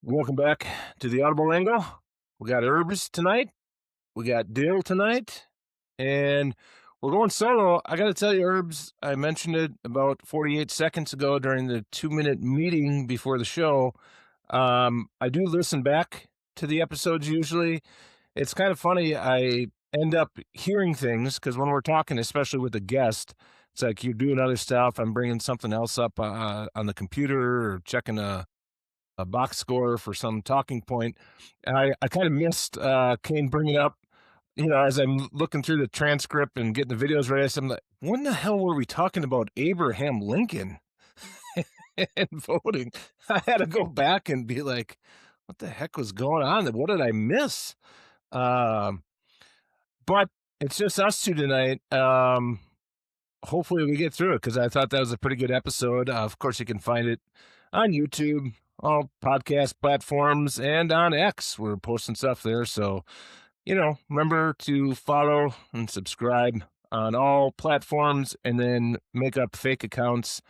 Welcome back to the Audible Angle. We got Urbs tonight. We got Dill tonight. And we're going solo. I got to tell you, Urbs, I mentioned it about 48 seconds ago during the 2-minute meeting before the show. I do listen back to the episodes usually. It's kind of funny. I end up hearing things because when we're talking, especially with a guest, it's like you're doing other stuff. I'm bringing something else up on the computer or checking a box score for some talking point. And I kind of missed Kane bringing up, as I'm looking through the transcript and getting the videos ready, I'm like, when the hell were we talking about Abraham Lincoln and voting? I had to go back and be like, what the heck was going on? What did I miss? Um, but it's just us two tonight. Hopefully we get through it because I thought that was a pretty good episode. Of course, you can find it on YouTube, all podcast platforms, and on X. We're posting stuff there. So, remember to follow and subscribe on all platforms and then make up fake accounts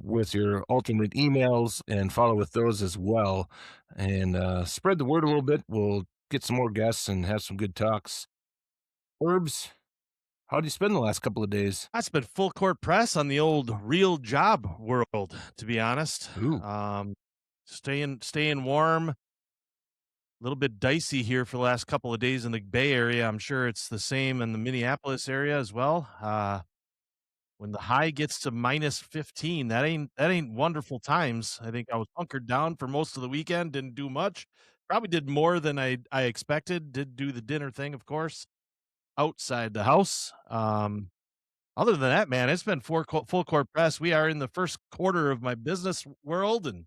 with your alternate emails and follow with those as well. And spread the word a little bit. We'll get some more guests and have some good talks. Herbs, how'd you spend the last couple of days? I spent full court press on the old real job world, to be honest. Ooh. Staying warm. A little bit dicey here for the last couple of days in the Bay Area. I'm sure it's the same in the Minneapolis area as well. When the high gets to minus 15, that ain't wonderful times. I think I was hunkered down for most of the weekend, didn't do much. Probably did more than I expected. Did do the dinner thing, of course, outside the house. Other than that, man, it's been full court press. We are in the first quarter of my business world, and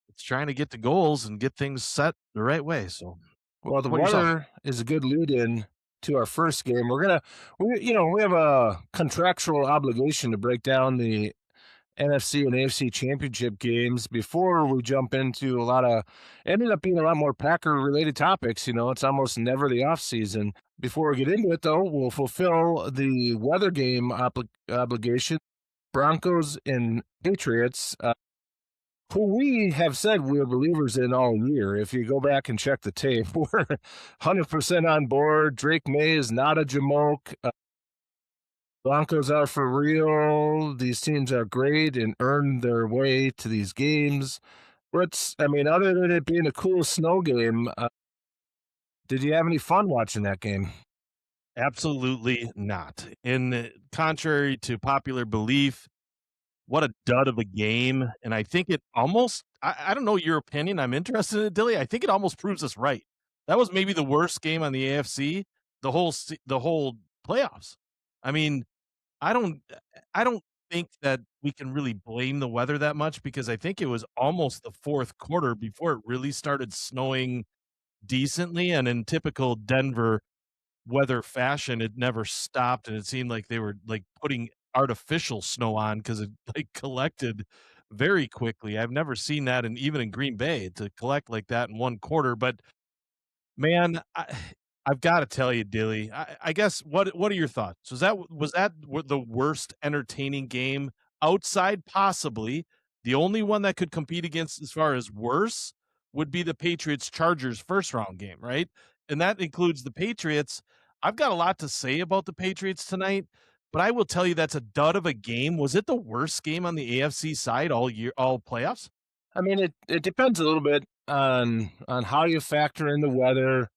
it's trying to get to goals and get things set the right way. So, Well, the what yourself? weather is a good lead in to our first game. We have a contractual obligation to break down the NFC and AFC Championship games before we jump into ended up being a lot more Packer related topics. It's almost never the off season. Before we get into it, though, we'll fulfill the weather game obligation. Broncos and Patriots. Who we have said we're believers in all year. If you go back and check the tape, we're 100% on board. Drake May is not a jamoke. Broncos are for real. These teams are great and earn their way to these games. Other than it being a cool snow game, did you have any fun watching that game? Absolutely not. In contrary to popular belief, what a dud of a game. And I think it almost, I don't know your opinion. I'm interested in it, Dilly. I think it almost proves us right. That was maybe the worst game on the AFC, the whole playoffs. I mean, I don't I don't think that we can really blame the weather that much because I think it was almost the fourth quarter before it really started snowing decently, and in typical Denver weather fashion, it never stopped, and it seemed like they were, like, putting artificial snow on because it, like, collected very quickly. I've never seen that even in Green Bay to collect like that in 1 quarter, but man, I've gotta tell you, Dilly, I guess what are your thoughts? Was that the worst entertaining game outside possibly the only one that could compete against as far as worse would be the Patriots-Chargers first round game, right? And that includes the Patriots. I've got a lot to say about the Patriots tonight, but I will tell you that's a dud of a game. Was it the worst game on the AFC side all year, all playoffs? It depends a little bit on how you factor in the weather.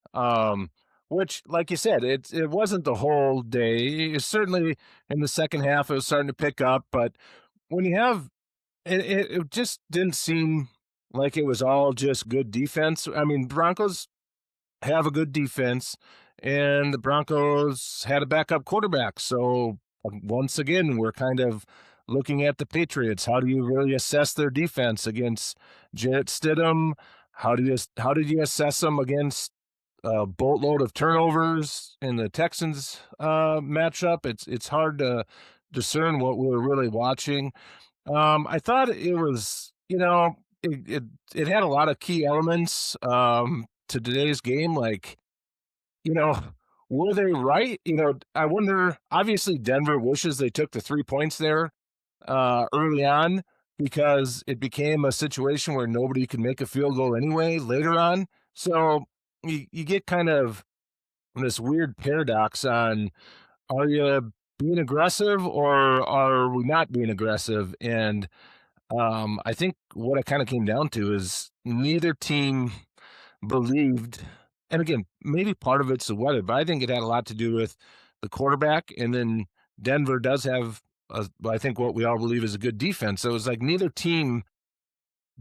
Which, like you said, it wasn't the whole day. Certainly in the second half, it was starting to pick up. But when you have it just didn't seem like it was all just good defense. Broncos have a good defense, and the Broncos had a backup quarterback. So once again, we're kind of looking at the Patriots. How do you really assess their defense against Jarrett Stidham? How did you assess them against a boatload of turnovers in the Texans matchup? It's hard to discern what we're really watching. I thought it was, it had a lot of key elements to today's game. Like, you know, were they right? I wonder. Obviously, Denver wishes they took the 3 points there early on. because it became a situation where nobody could make a field goal anyway later on. So you get kind of this weird paradox on, are you being aggressive or are we not being aggressive? And I think what it kind of came down to is neither team believed, and again, maybe part of it's the weather, but I think it had a lot to do with the quarterback. And then Denver does have, I think, what we all believe is a good defense. So it was like neither team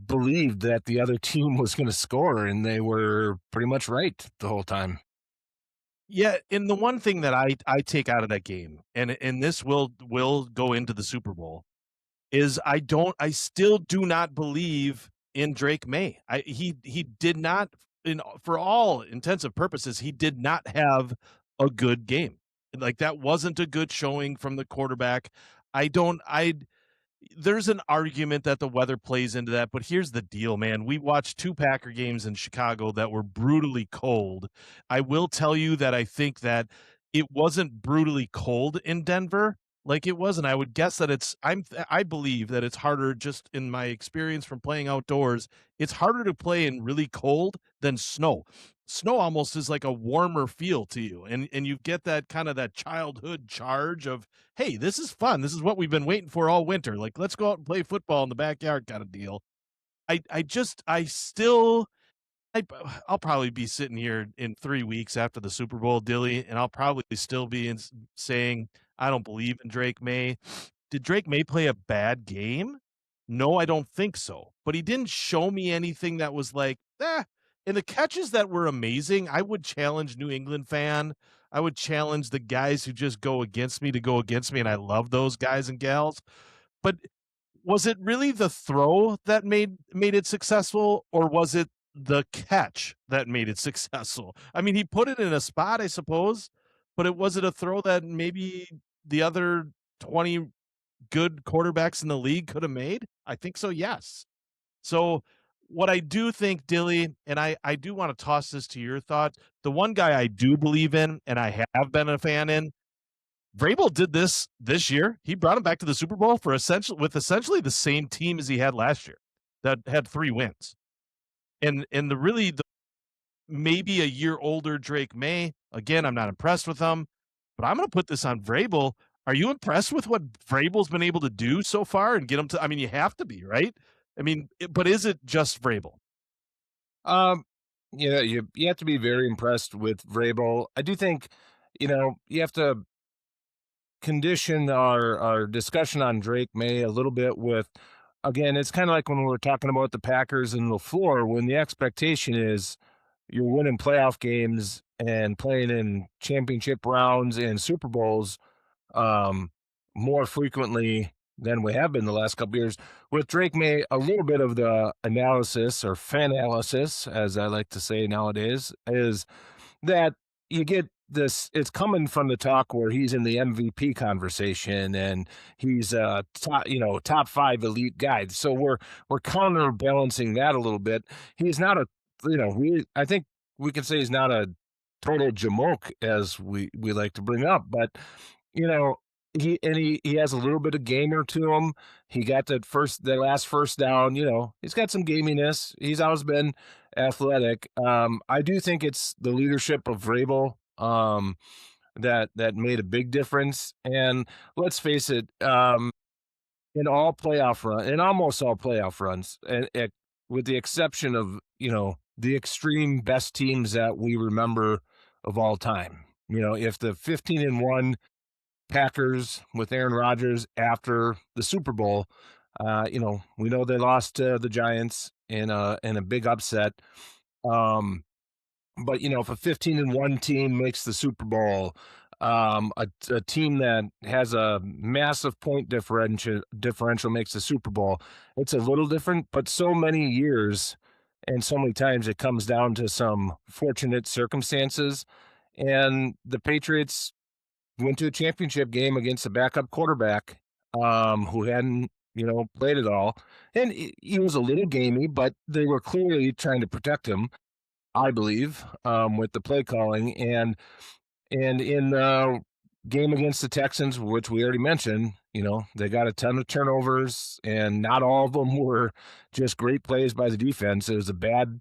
believed that the other team was going to score, and they were pretty much right the whole time. Yeah, and the one thing that I take out of that game, and this will go into the Super Bowl, is I still do not believe in Drake May. He did not, for all intensive purposes, he did not have a good game. Like, that wasn't a good showing from the quarterback. I don't I There's an argument that the weather plays into that, but here's the deal, man. We watched 2 Packer games in Chicago that were brutally cold. I will tell you that I think that it wasn't brutally cold in Denver like it was, and I would guess that I believe that it's harder, just in my experience from playing outdoors, it's harder to play in really cold than snow. Snow almost is like a warmer feel to you, and you get that kind of that childhood charge of, "Hey, this is fun. This is what we've been waiting for all winter. Like, let's go out and play football in the backyard," kind of deal. I still I I'll probably be sitting here in 3 weeks after the Super Bowl, Dilly, and I'll probably still be saying, "I don't believe in Drake May." Did Drake May play a bad game? No, I don't think so, but he didn't show me anything that was like, "Eh." And the catches that were amazing, I would challenge New England fan. I would challenge the guys who just go against me to go against me, and I love those guys and gals. But was it really the throw that made it successful, or was it the catch that made it successful? I mean, he put it in a spot, I suppose, but was it a throw that maybe the other 20 good quarterbacks in the league could have made? I think so, yes. So, what I do think, Dilly, and I do want to toss this to your thoughts. The one guy I do believe in, and I have been a fan in, Vrabel did this year. He brought him back to the Super Bowl for essentially the same team as he had last year that had 3 wins. And the maybe a year older Drake May, again, I'm not impressed with him, but I'm gonna put this on Vrabel. Are you impressed with what Vrabel's been able to do so far and get him to, I mean, you have to be, right? I mean, but is it just Vrabel? Um, yeah, you have to be very impressed with Vrabel. I do think, you have to condition our discussion on Drake May a little bit with, again, it's kind of like when we were talking about the Packers and LaFleur, when the expectation is you're winning playoff games and playing in championship rounds and Super Bowls um, more frequently than we have been the last couple years. With Drake May, a little bit of the analysis or fan analysis, as I like to say nowadays, is that you get this, it's coming from the talk where he's in the MVP conversation and he's a top 5 elite guy. So we're counterbalancing that a little bit. He's not a, I think we can say he's not a total jamoke, as we like to bring up, but you know, he has a little bit of gamer to him. He got that last first down, he's got some gaminess. He's always been athletic. I do think it's the leadership of Vrabel that made a big difference. And let's face it, in almost all playoff runs, and with the exception of, the extreme best teams that we remember of all time. If the 15-1 Packers with Aaron Rodgers after the Super Bowl, we know they lost to the Giants in a big upset. Um, but if a 15-1 team makes the Super Bowl, a team that has a massive point differential makes the Super Bowl, it's a little different. But so many years and so many times it comes down to some fortunate circumstances, and the Patriots went to a championship game against a backup quarterback who hadn't, played it all. And he was a little gamey, but they were clearly trying to protect him, I believe, with the play calling. And in the game against the Texans, which we already mentioned, They got a ton of turnovers, and not all of them were just great plays by the defense. It was a bad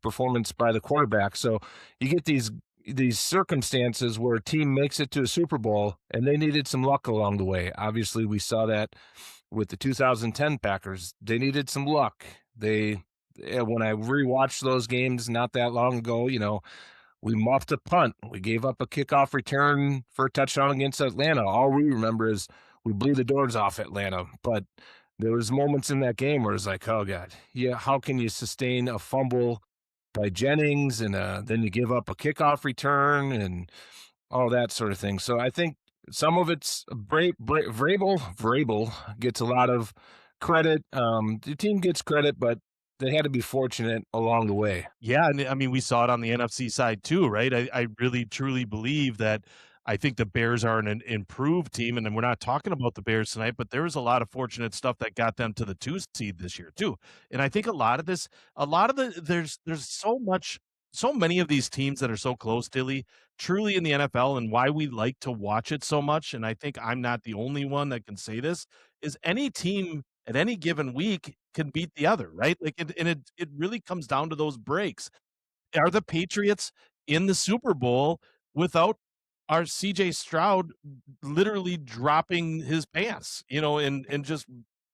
performance by the quarterback. So you get these circumstances where a team makes it to a Super Bowl, and they needed some luck along the way. Obviously, we saw that with the 2010 Packers. They needed some luck. When I rewatched those games not that long ago, we muffed a punt. We gave up a kickoff return for a touchdown against Atlanta. All we remember is we blew the doors off Atlanta. But there was moments in that game where it's like, oh god, yeah, how can you sustain a fumble by Jennings and then you give up a kickoff return and all that sort of thing. So I think some of it's Vrabel. Vrabel gets a lot of credit. The team gets credit, but they had to be fortunate along the way. Yeah, and I mean, we saw it on the NFC side too, right? I really truly believe that I think the Bears are an improved team, and then we're not talking about the Bears tonight, but there was a lot of fortunate stuff that got them to the 2 seed this year too. And I think a lot of there's so many of these teams that are so close, Dilly, truly in the NFL, and why we like to watch it so much, and I think I'm not the only one that can say this, is any team at any given week can beat the other, right? Like, it really comes down to those breaks. Are the Patriots in the Super Bowl without our CJ Stroud literally dropping his pants, and just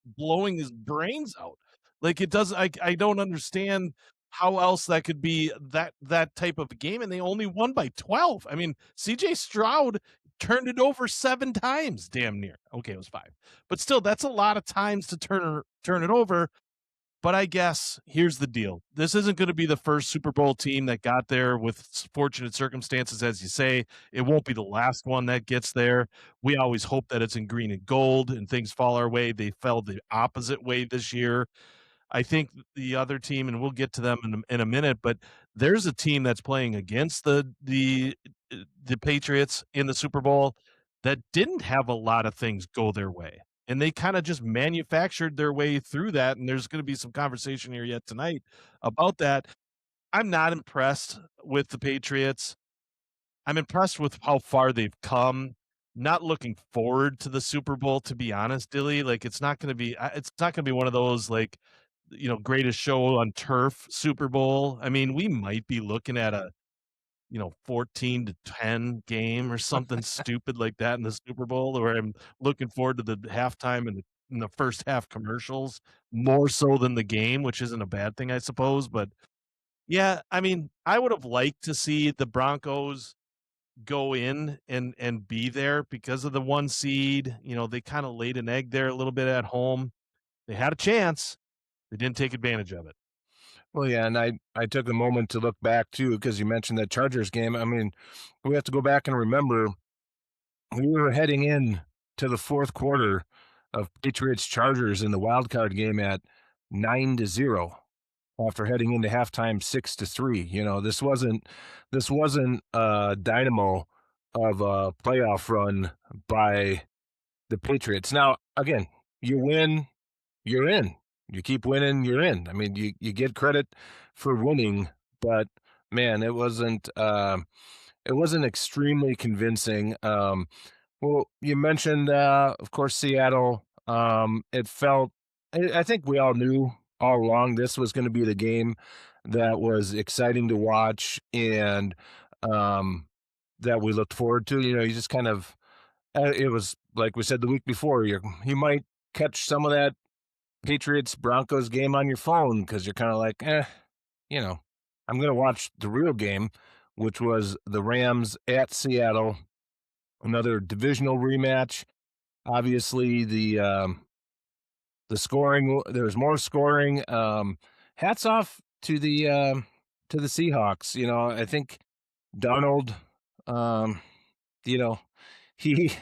blowing his brains out? Like, it does I don't understand how else that could be that type of a game, and they only won by 12. I mean, CJ Stroud turned it over 7 times, damn near. Okay, it was 5. But still, that's a lot of times to turn it over. But I guess here's the deal. This isn't going to be the first Super Bowl team that got there with fortunate circumstances, as you say. It won't be the last one that gets there. We always hope that it's in green and gold and things fall our way. They fell the opposite way this year. I think the other team, and we'll get to them in a minute, but there's a team that's playing against the Patriots in the Super Bowl that didn't have a lot of things go their way. And they kind of just manufactured their way through that. And there's going to be some conversation here yet tonight about that. I'm not impressed with the Patriots. I'm impressed with how far they've come. Not looking forward to the Super Bowl, to be honest, Dilly. Like, it's not gonna be one of those, like, greatest show on turf Super Bowl. I mean, we might be looking at a 14-10 game or something stupid like that in the Super Bowl, where I'm looking forward to the halftime and the first half commercials more so than the game, which isn't a bad thing, I suppose. But yeah, I mean, I would have liked to see the Broncos go in and be there because of the 1 seed. They kinda laid an egg there a little bit at home. They had a chance. They didn't take advantage of it. Well, yeah, and I took a moment to look back too because you mentioned that Chargers game. I mean, we have to go back and remember we were heading in to the fourth quarter of Patriots Chargers in the wild card game at 9-0 after heading into halftime 6-3. This wasn't a dynamo of a playoff run by the Patriots. Now, again, you win, you're in. You keep winning, you're in. I mean, you get credit for winning, but man, it wasn't extremely convincing. Well, you mentioned, of course, Seattle. It felt, I think we all knew all along this was going to be the game that was exciting to watch and um, that we looked forward to. You just kind of, it was like we said the week before, you might catch some of that Patriots Broncos game on your phone because you're kind of like, you know, I'm going to watch the real game, which was the Rams at Seattle, another divisional rematch. Obviously, the scoring there was more scoring. Hats off to the Seahawks. I think Donald, um, you know, he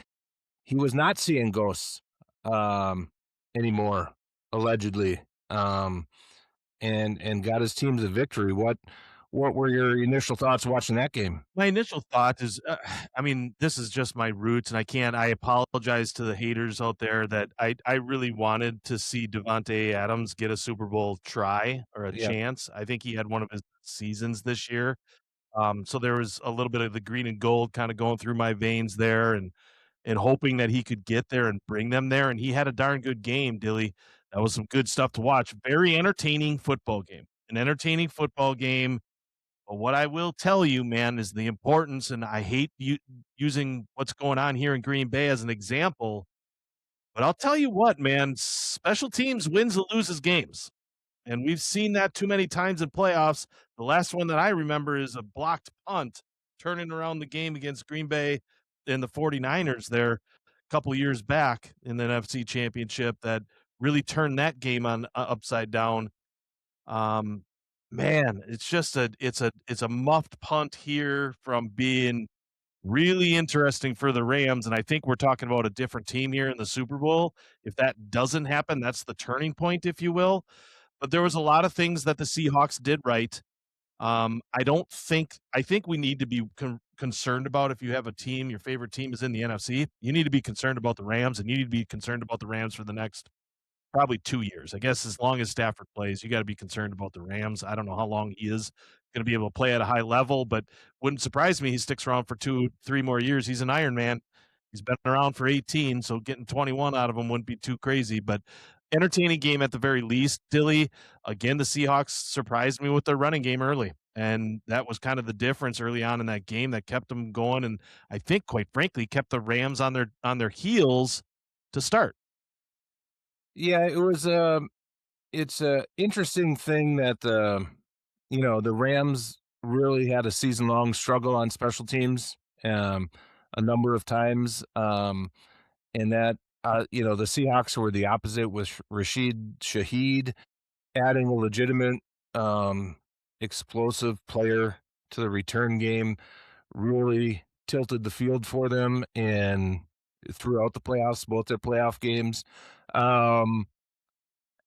he was not seeing ghosts um, anymore, allegedly, and got his team the victory. What were your initial thoughts watching that game? My initial thought is, I mean, this is just my roots, and I apologize to the haters out there that I really wanted to see Devontae Adams get a Super Bowl try or a Yeah, chance. I think he had one of his seasons this year. So there was a little bit of the green and gold kinda going through my veins there, and hoping that he could get there and bring them there, and he had a darn good game, Dilly. That was some good stuff to watch. Very entertaining football game. An entertaining football game. But what I will tell you, man, is the importance, and I hate using what's going on here in Green Bay as an example, but I'll tell you what, man, special teams wins or loses games. And we've seen that too many times in playoffs. The last one that I remember is a blocked punt turning around the game against Green Bay and the 49ers there a couple years back in the NFC Championship that really turned that game on upside down. Um, man, it's just it's a muffed punt here from being really interesting for the Rams, and I think we're talking about a different team here in the Super Bowl. If that doesn't happen, that's the turning point, if you will. But there was a lot of things that the Seahawks did right. I think we need to be concerned about if you have a team, your favorite team is in the NFC, you need to be concerned about the Rams, and you need to be concerned about the Rams for the next probably 2 years. I guess as long as Stafford plays, you gotta be concerned about the Rams. I don't know how long he is gonna be able to play at a high level, but wouldn't surprise me he sticks around for 2, 3 more years. He's an Iron Man. He's been around for 18, so getting 21 out of him wouldn't be too crazy, but entertaining game at the very least. Dilly, again, the Seahawks surprised me with their running game early, and that was kind of the difference early on in that game that kept them going, and I think, quite frankly, kept the Rams on their heels to start. Yeah, it's a interesting thing that the Rams really had a season-long struggle on special teams, a number of times, and that, the Seahawks were the opposite with Rashid Shaheed adding a legitimate, explosive player to the return game really tilted the field for them and throughout the playoffs, both their playoff games. Um,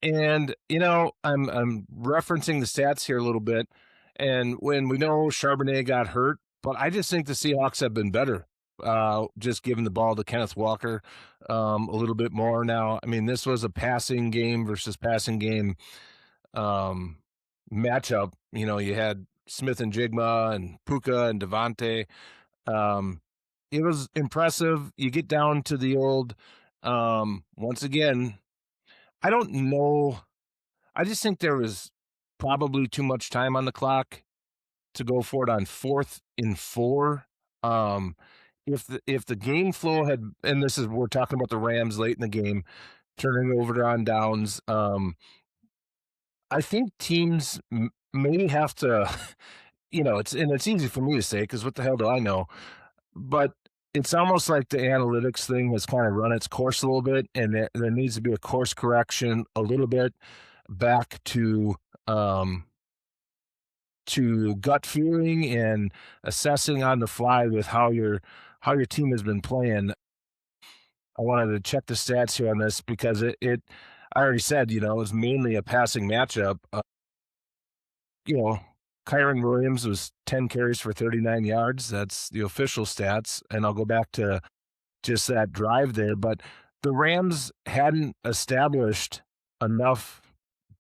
and I'm referencing the stats here a little bit, and when we know Charbonnet got hurt, but I just think the Seahawks have been better. Just giving the ball to Kenneth Walker a little bit more now. I mean, this was a passing game versus passing game um, matchup. You had Smith and Jigma and Puka and Devontae. Um, it was impressive. You get down to the old, once again, I don't know. I just think there was probably too much time on the clock to go for it on 4th and 4. Um, if the game flow had, and this is we're talking about the Rams late in the game, turning over on downs. I think teams may have to, it's easy for me to say because what the hell do I know? But it's almost like the analytics thing has kind of run its course a little bit, and there needs to be a course correction a little bit back to gut feeling and assessing on the fly with how your team has been playing. I wanted to check the stats here on this because it I already said, it was mainly a passing matchup. You know, Kyron Williams was 10 carries for 39 yards. That's the official stats. And I'll go back to just that drive there. But the Rams hadn't established enough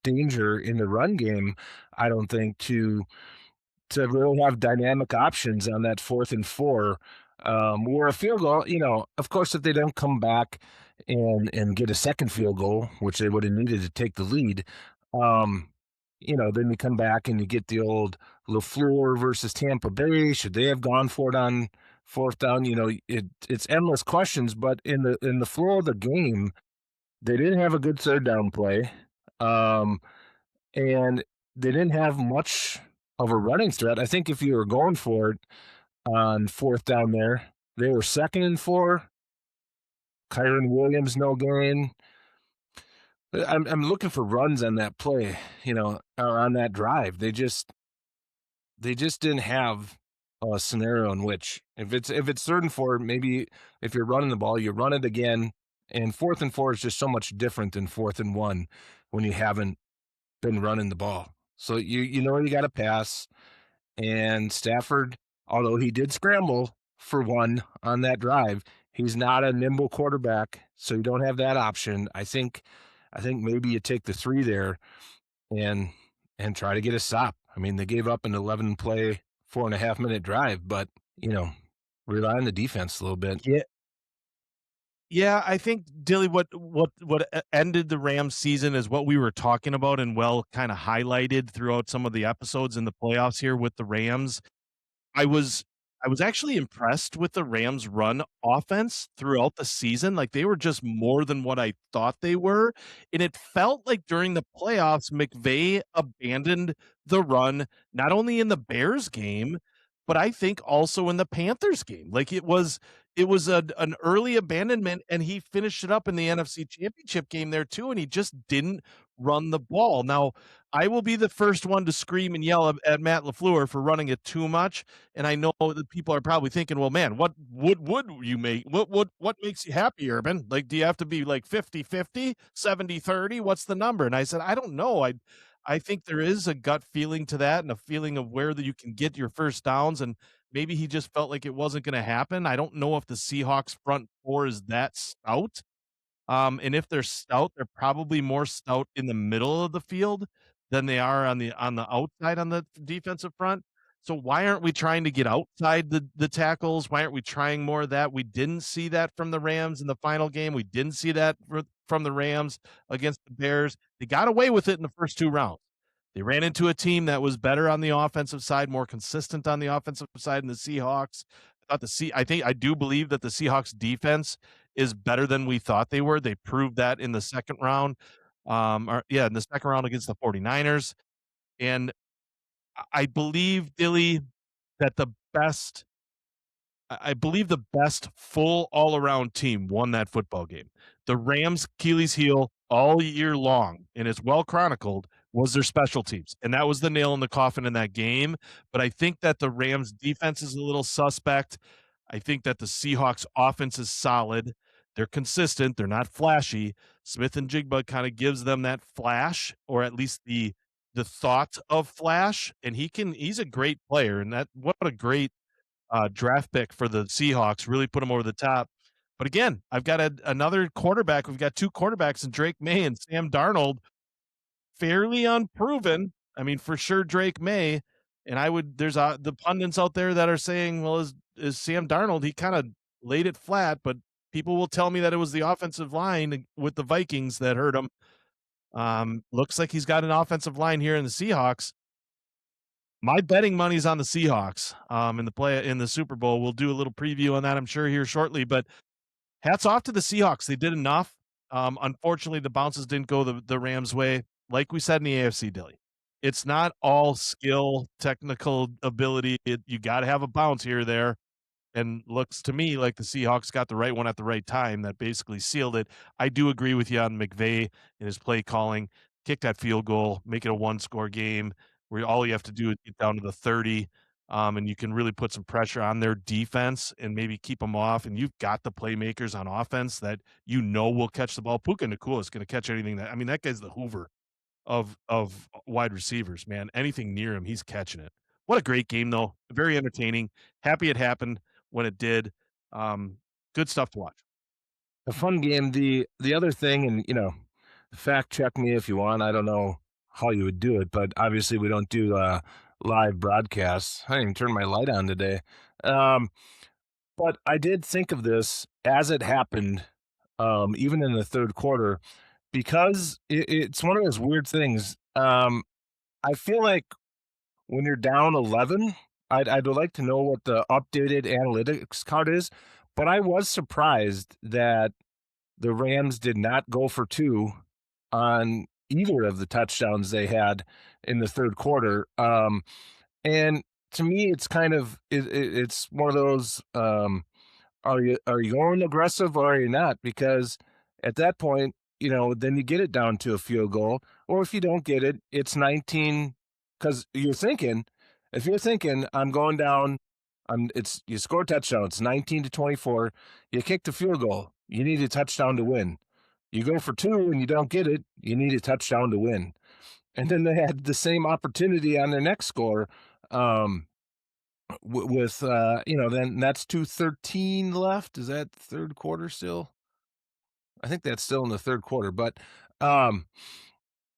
danger in the run game, I don't think, to really have dynamic options on that 4th and 4. Where a field goal, of course, if they don't come back and get a second field goal, which they would have needed to take the lead, um, then you come back and you get the old LaFleur versus Tampa Bay. Should they have gone for it on 4th down? It's endless questions. But in the flow of the game, they didn't have a good 3rd down play, and they didn't have much of a running threat. I think if you were going for it on 4th down there, they were 2nd and 4. Kyron Williams, no gain. I'm looking for runs on that play, or on that drive. They just didn't have a scenario in which if it's 3rd and 4, maybe if you're running the ball, you run it again. And 4th and 4 is just so much different than 4th and 1 when you haven't been running the ball. So you got to pass. And Stafford, although he did scramble for one on that drive, he's not a nimble quarterback, so you don't have that option. I think maybe you take the 3 there and try to get a stop. I mean, they gave up an 11 play, 4.5 minute drive, but rely on the defense a little bit. Yeah. Yeah, I think Dilly, what ended the Rams season is what we were talking about and well kind of highlighted throughout some of the episodes in the playoffs here with the Rams. I was I was actually impressed with the Rams' run offense throughout the season, like, they were just more than what I thought they were, and it felt like during the playoffs, McVay abandoned the run, not only in the Bears game, but I think also in the Panthers game, like, it was an early abandonment, and he finished it up in the NFC Championship game there too, and he just didn't run the ball. Now, I will be the first one to scream and yell at Matt LaFleur for running it too much, and I know that people are probably thinking, "Well, man, what would you make what makes you happy, Urban? Like, do you have to be like 50-50, 70-30? What's the number?" And I said, "I don't know. I think there is a gut feeling to that and a feeling of where that you can get your first downs, and maybe he just felt like it wasn't gonna happen. I don't know if the Seahawks front four is that stout. And if they're stout, they're probably more stout in the middle of the field than they are on the outside on the defensive front. So why aren't we trying to get outside the tackles? Why aren't we trying more of that? We didn't see that from the Rams in the final game. We didn't see that from the Rams against the Bears. They got away with it in the first 2 rounds. They ran into a team that was better on the offensive side, more consistent on the offensive side than the Seahawks. I do believe that the Seahawks defense is better than we thought they were. They proved that in the second round. In the second round against the 49ers. And I believe, Dilly, that I believe the best full all around team won that football game. The Rams' Achilles heel all year long, and it's well chronicled, was their special teams. And that was the nail in the coffin in that game. But I think that the Rams' defense is a little suspect. I think that the Seahawks' offense is solid. They're consistent. They're not flashy. Smith and Jigba kind of gives them that flash, or at least the thought of flash. And he's a great player. And that what a great draft pick for the Seahawks, really put him over the top. But again, I've got another quarterback. We've got 2 quarterbacks in Drake May and Sam Darnold, fairly unproven. I mean, for sure, Drake May. And there's the pundits out there that are saying, well, is Sam Darnold, he kind of laid it flat, but people will tell me that it was the offensive line with the Vikings that hurt him. Looks like he's got an offensive line here in the Seahawks. My betting money's on the Seahawks, in the Super Bowl. We'll do a little preview on that, I'm sure, here shortly, but hats off to the Seahawks. They did enough. Unfortunately, the bounces didn't go the Rams' way. Like we said in the AFC, Dilly, it's not all skill, technical ability. You gotta have a bounce here or there. And looks to me like the Seahawks got the right one at the right time that basically sealed it. I do agree with you on McVay and his play calling. Kick that field goal, make it a one-score game where all you have to do is get down to the 30, and you can really put some pressure on their defense and maybe keep them off, and you've got the playmakers on offense that you know will catch the ball. Puka Nacua is gonna catch anything that guy's the Hoover of wide receivers, man. Anything near him, he's catching it. What a great game, though. Very entertaining. Happy it happened when it did. Good stuff to watch. A fun game. The other thing, and fact check me if you want. I don't know how you would do it, but obviously we don't do live broadcasts. I didn't even turn my light on today. Um, but I did think of this as it happened, even in the third quarter, because it's one of those weird things. I feel like when you're down 11, I'd like to know what the updated analytics count is, but I was surprised that the Rams did not go for 2 on either of the touchdowns they had in the third quarter. And to me, it's kind of it's one of those, are you going aggressive or are you not? Because at that point, then you get it down to a field goal, or if you don't get it, it's 19. Because if you're thinking I'm going down, it's you score a touchdown, it's 19-24. You kick the field goal, you need a touchdown to win. You go for 2 and you don't get it, you need a touchdown to win. And then they had the same opportunity on their next score. With then that's 2:13 left. Is that third quarter still? I think that's still in the third quarter, but um,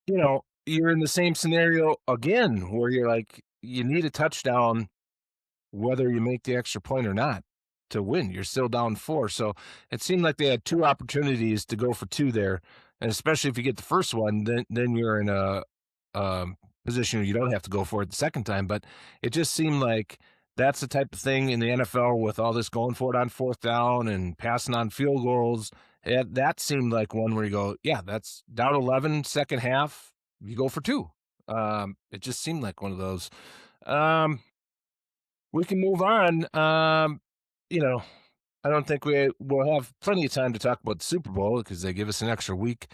you're in the same scenario again where you're like, you need a touchdown whether you make the extra point or not. to win. You're still down 4. So it seemed like they had 2 opportunities to go for 2 there, and especially if you get the first one, then you're in a, position where you don't have to go for it the second time, but it just seemed like that's the type of thing in the NFL with all this going for it on 4th down and passing on field goals. That seemed like one where you go, "Yeah, that's down 11, second half, you go for 2." It just seemed like one of those. Um, we can move on. You know, I don't think we'll have plenty of time to talk about the Super Bowl because they give us an extra week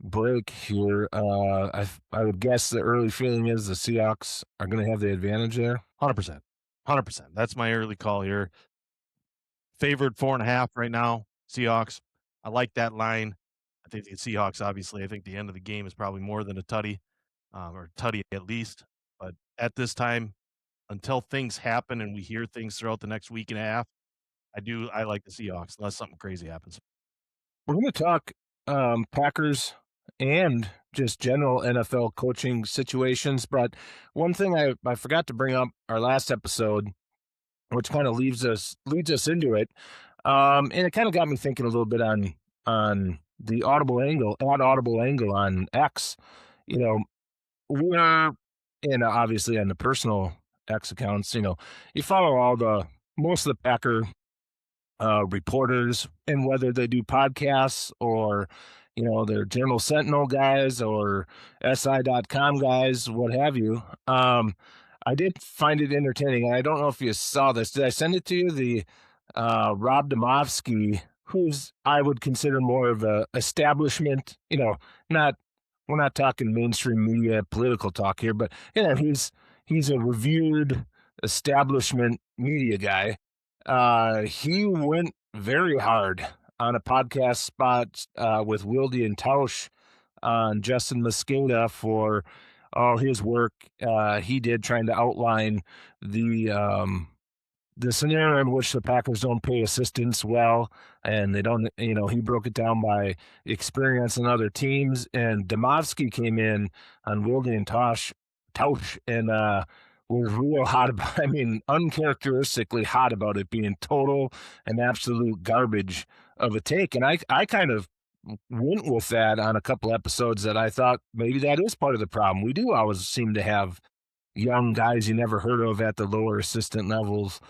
break here. I would guess the early feeling is the Seahawks are going to have the advantage there. 100%. 100%. That's my early call here. Favored 4.5 right now, Seahawks. I like that line. I think the Seahawks, obviously, I think the end of the game is probably more than a tutty, or tutty at least. But at this time, until things happen and we hear things throughout the next week and a half, I like the Seahawks unless something crazy happens. We're going to talk Packers and just general NFL coaching situations. But one thing I forgot to bring up our last episode, which kind of leads us into it, and it kind of got me thinking a little bit on the audible angle on X. You know, we're and obviously on the personal X accounts. You follow all the most of the Packer reporters, and whether they do podcasts or they're Journal Sentinel guys or SI.com guys, what have you. I did find it entertaining, and I don't know if you saw this. Did I send it to you? The Rob Domofsky, who's I would consider more of a establishment, not we're not talking mainstream media political talk here, but he's a revered establishment media guy. He went very hard on a podcast spot with Wilde and Tausch on Justin Mosqueda for all his work he did trying to outline the scenario in which the Packers don't pay assistants well, and they don't, he broke it down by experience in other teams. And Domofsky came in on Wilde and Tausch, and was real hot about. I mean, uncharacteristically hot about it being total and absolute garbage of a take. And I kind of went with that on a couple episodes that I thought maybe that is part of the problem. We do always seem to have young guys you never heard of at the lower assistant levels.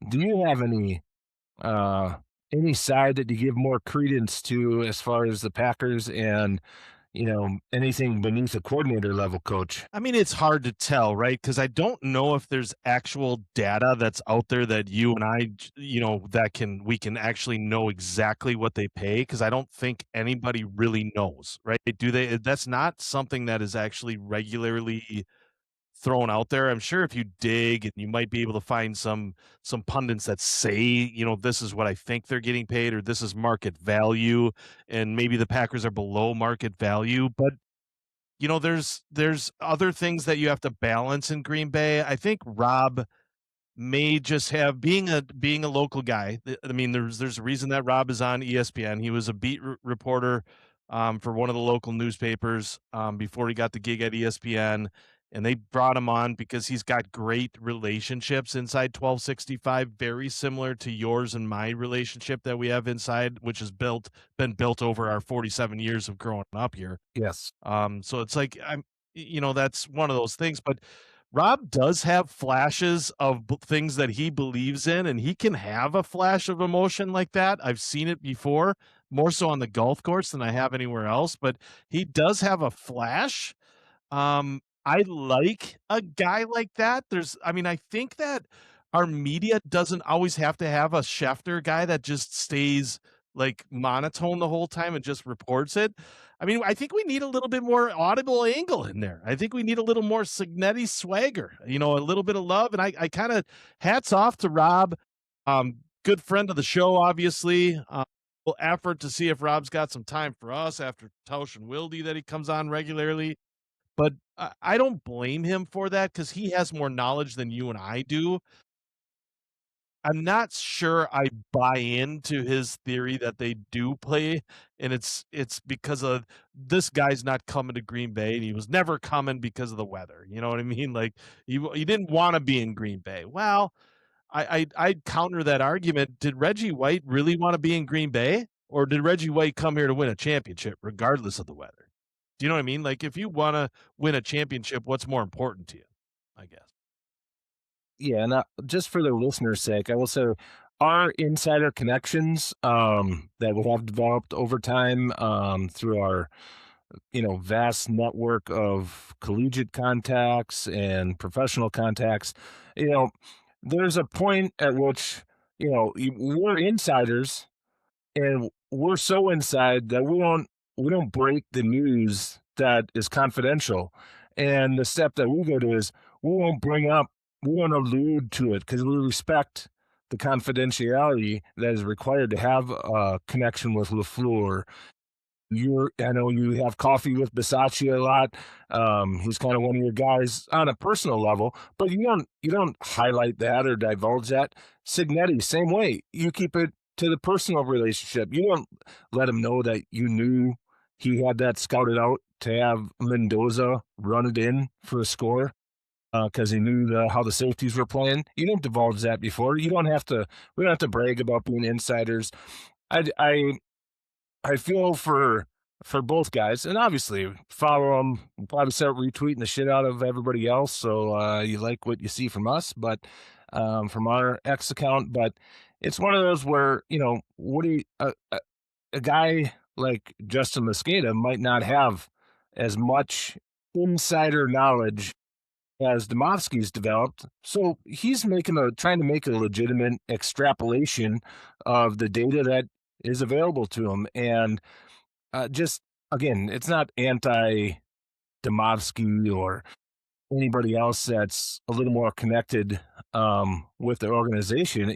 Do you have any side that you give more credence to as far as the Packers and anything beneath a coordinator level coach? I mean, it's hard to tell, right? Because I don't know if there's actual data that's out there that you and I, we can actually know exactly what they pay. Because I don't think anybody really knows, right? Do they? That's not something that is actually regularly thrown out there. I'm sure if you dig and you might be able to find some pundits that say, this is what I think they're getting paid or this is market value, and maybe the Packers are below market value. But there's other things that you have to balance in Green Bay. I think Rob may just have being a local guy. I mean, there's a reason that Rob is on ESPN. He was a beat reporter for one of the local newspapers before he got the gig at ESPN, and they brought him on because he's got great relationships inside 1265, very similar to yours and my relationship that we have inside, which has been built over our 47 years of growing up here. Yes. So it's like that's one of those things, but Rob does have flashes of things that he believes in, and he can have a flash of emotion like that. I've seen it before, more so on the golf course than I have anywhere else, but he does have a flash. I like a guy like that. I think that our media doesn't always have to have a Schefter guy that just stays like monotone the whole time and just reports it. I mean, I think we need a little bit more audible angle in there. I think we need a little more Signetti swagger, a little bit of love. And I kind of hats off to Rob. Good friend of the show, obviously. Effort to see if Rob's got some time for us after Tausch and Wilde that he comes on regularly. But I don't blame him for that because he has more knowledge than you and I do. I'm not sure I buy into his theory that they do play, and it's because of this guy's not coming to Green Bay, and he was never coming because of the weather. You know what I mean? Like, he didn't wanna be in Green Bay. Well, I'd counter that argument. Did Reggie White really wanna be in Green Bay, or did Reggie White come here to win a championship regardless of the weather? Do you know what I mean? Like, if you wanna win a championship, what's more important to you, I guess? Yeah, and just for the listener's sake, I will say our insider connections that we have developed over time through our vast network of collegiate contacts and professional contacts. You know, there's a point at which we're insiders and we're so inside that we don't break the news that is confidential. And the step that we go to is we won't bring up, we won't allude to it because we respect the confidentiality that is required to have a connection with Lafleur. I know you have coffee with Bisaccia a lot. He's kind of one of your guys on a personal level, but you don't highlight that or divulge that. Signetti, same way. You keep it to the personal relationship. You don't let him know that you knew he had that scouted out to have Mendoza run it in for a score because he knew how the safeties were playing. You don't divulge that before. You don't have to. We don't have to brag about being insiders. I feel for both guys, and obviously follow them. We'll probably start retweeting the shit out of everybody else, so you like what you see from us, but from our X account. But it's one of those where what do you, a guy like Justin Mosqueda might not have as much insider knowledge as Demovsky's developed, so he's trying to make a legitimate extrapolation of the data that is available to him, and just again, it's not anti Demovsky or anybody else that's a little more connected with the organization.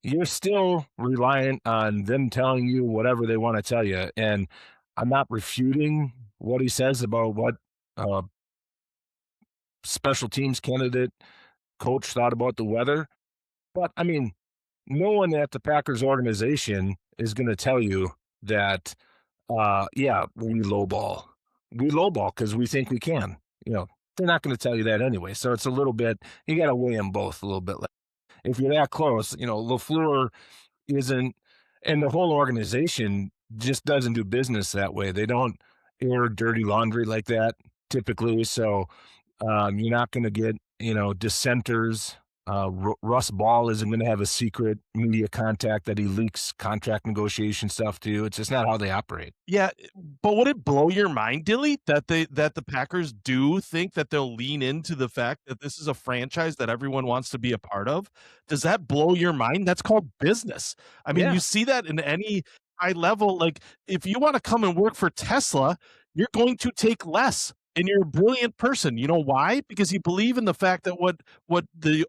You're still reliant on them telling you whatever they want to tell you, and I'm not refuting what he says about what uh, special teams candidate coach thought about the weather. But I mean, no one at the Packers organization is going to tell you that yeah, we lowball. We lowball because we think we can. You know, they're not going to tell you that anyway. So it's a little bit, you got to weigh them both a little bit. If you're that close, LaFleur isn't, and the whole organization just doesn't do business that way. They don't air dirty laundry like that typically. So you're not going to get, dissenters. Russ Ball isn't going to have a secret media contact that he leaks contract negotiation stuff to. It's just not how they operate. Yeah, but would it blow your mind, Dilly, that the Packers do think that they'll lean into the fact that this is a franchise that everyone wants to be a part of? Does that blow your mind? That's called business. I mean, Yeah. you see that in any high level. Like, if you want to come and work for Tesla, you're going to take less. And you're a brilliant person. You know why? Because you believe in the fact that what the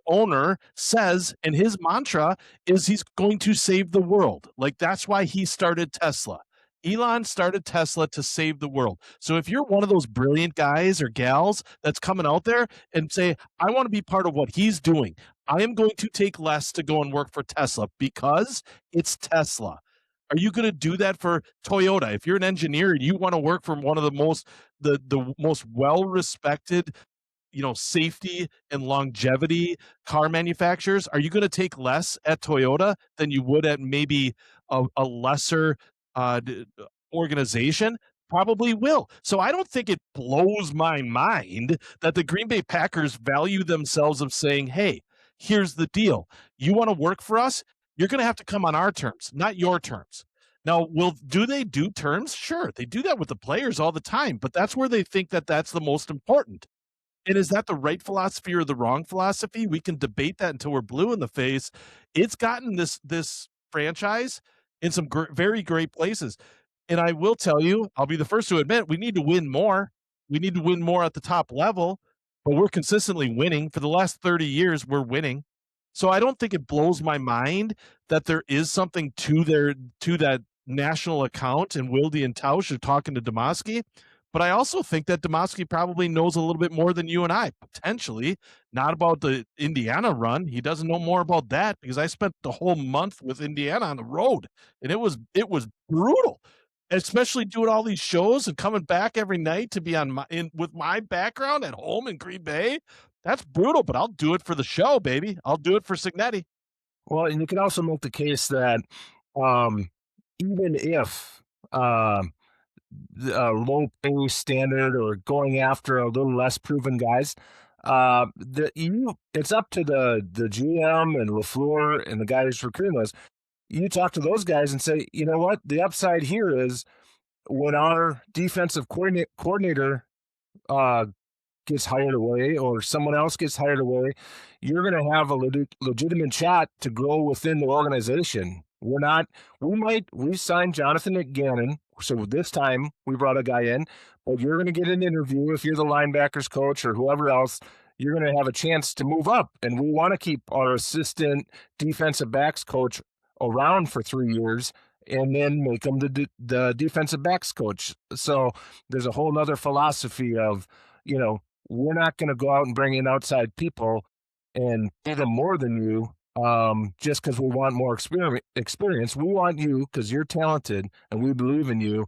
owner says, and his mantra is he's going to save the world. Like, that's why he started Tesla. Elon started Tesla to save the world. So if you're one of those brilliant guys or gals that's coming out there and say, I want to be part of what he's doing, I am going to take less to go and work for Tesla because it's Tesla. Are you going to do that for Toyota? If you're an engineer and you want to work for one of the most well-respected, safety and longevity car manufacturers, are you going to take less at Toyota than you would at maybe a lesser organization? Probably will. So I don't think it blows my mind that the Green Bay Packers value themselves of saying, hey, here's the deal. You want to work for us? You're going to have to come on our terms, not your terms. Now, do they do terms? Sure, they do that with the players all the time, but that's where they think that that's the most important. And is that the right philosophy or the wrong philosophy? We can debate that until we're blue in the face. It's gotten this franchise in some very great places. And I will tell you, I'll be the first to admit, we need to win more. We need to win more at the top level, but we're consistently winning. For the last 30 years, we're winning. So I don't think it blows my mind that there is something to that national account, and Wilde and Tausch are talking to Demovsky. But I also think that Demovsky probably knows a little bit more than you and I, potentially. Not about the Indiana run. He doesn't know more about that because I spent the whole month with Indiana on the road, and it was brutal, especially doing all these shows and coming back every night to be with my background at home in Green Bay. That's brutal, but I'll do it for the show, baby. I'll do it for Signetti. Well, and you can also make the case that um, even if um, the low pay standard or going after a little less proven guys, it's up to the GM and Lafleur and the guys recruiting those. You talk to those guys and say, you know what, the upside here is when our defensive coordinator uh, gets hired away or someone else gets hired away, you're going to have a legitimate shot to grow within the organization. We signed Jonathan Gannon. So this time we brought a guy in, but you're going to get an interview. If you're the linebackers coach or whoever else, you're going to have a chance to move up. And we want to keep our assistant defensive backs coach around for 3 years and then make him the defensive backs coach. So there's a whole nother philosophy of, we're not going to go out and bring in outside people and pay them more than you just because we want more experience. We want you because you're talented and we believe in you.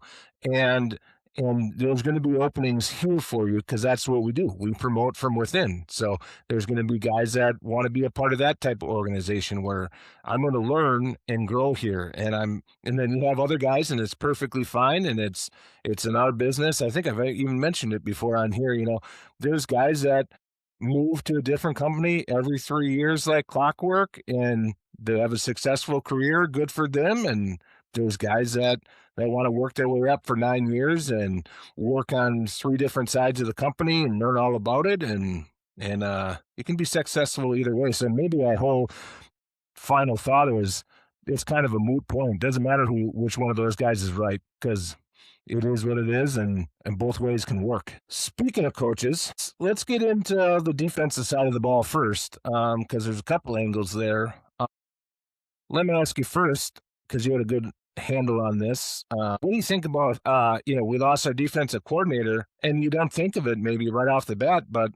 And there's going to be openings here for you because that's what we do. We promote from within. So there's going to be guys that want to be a part of that type of organization where I'm going to learn and grow here. And then you have other guys, and it's perfectly fine. And it's in our business. I think I've even mentioned it before on here. There's guys that move to a different company every 3 years like clockwork, and they have a successful career. Good for them. And there's guys that want to work their way up for 9 years and work on 3 different sides of the company and learn all about it. And you can be successful either way. So maybe that whole final thought is it's kind of a moot point. Doesn't matter which one of those guys is right because it is what it is, and both ways can work. Speaking of coaches, let's get into the defensive side of the ball first because there's a couple angles there. Let me ask you first, because you had a good handle on this. What do you think about, we lost our defensive coordinator, and you don't think of it maybe right off the bat, but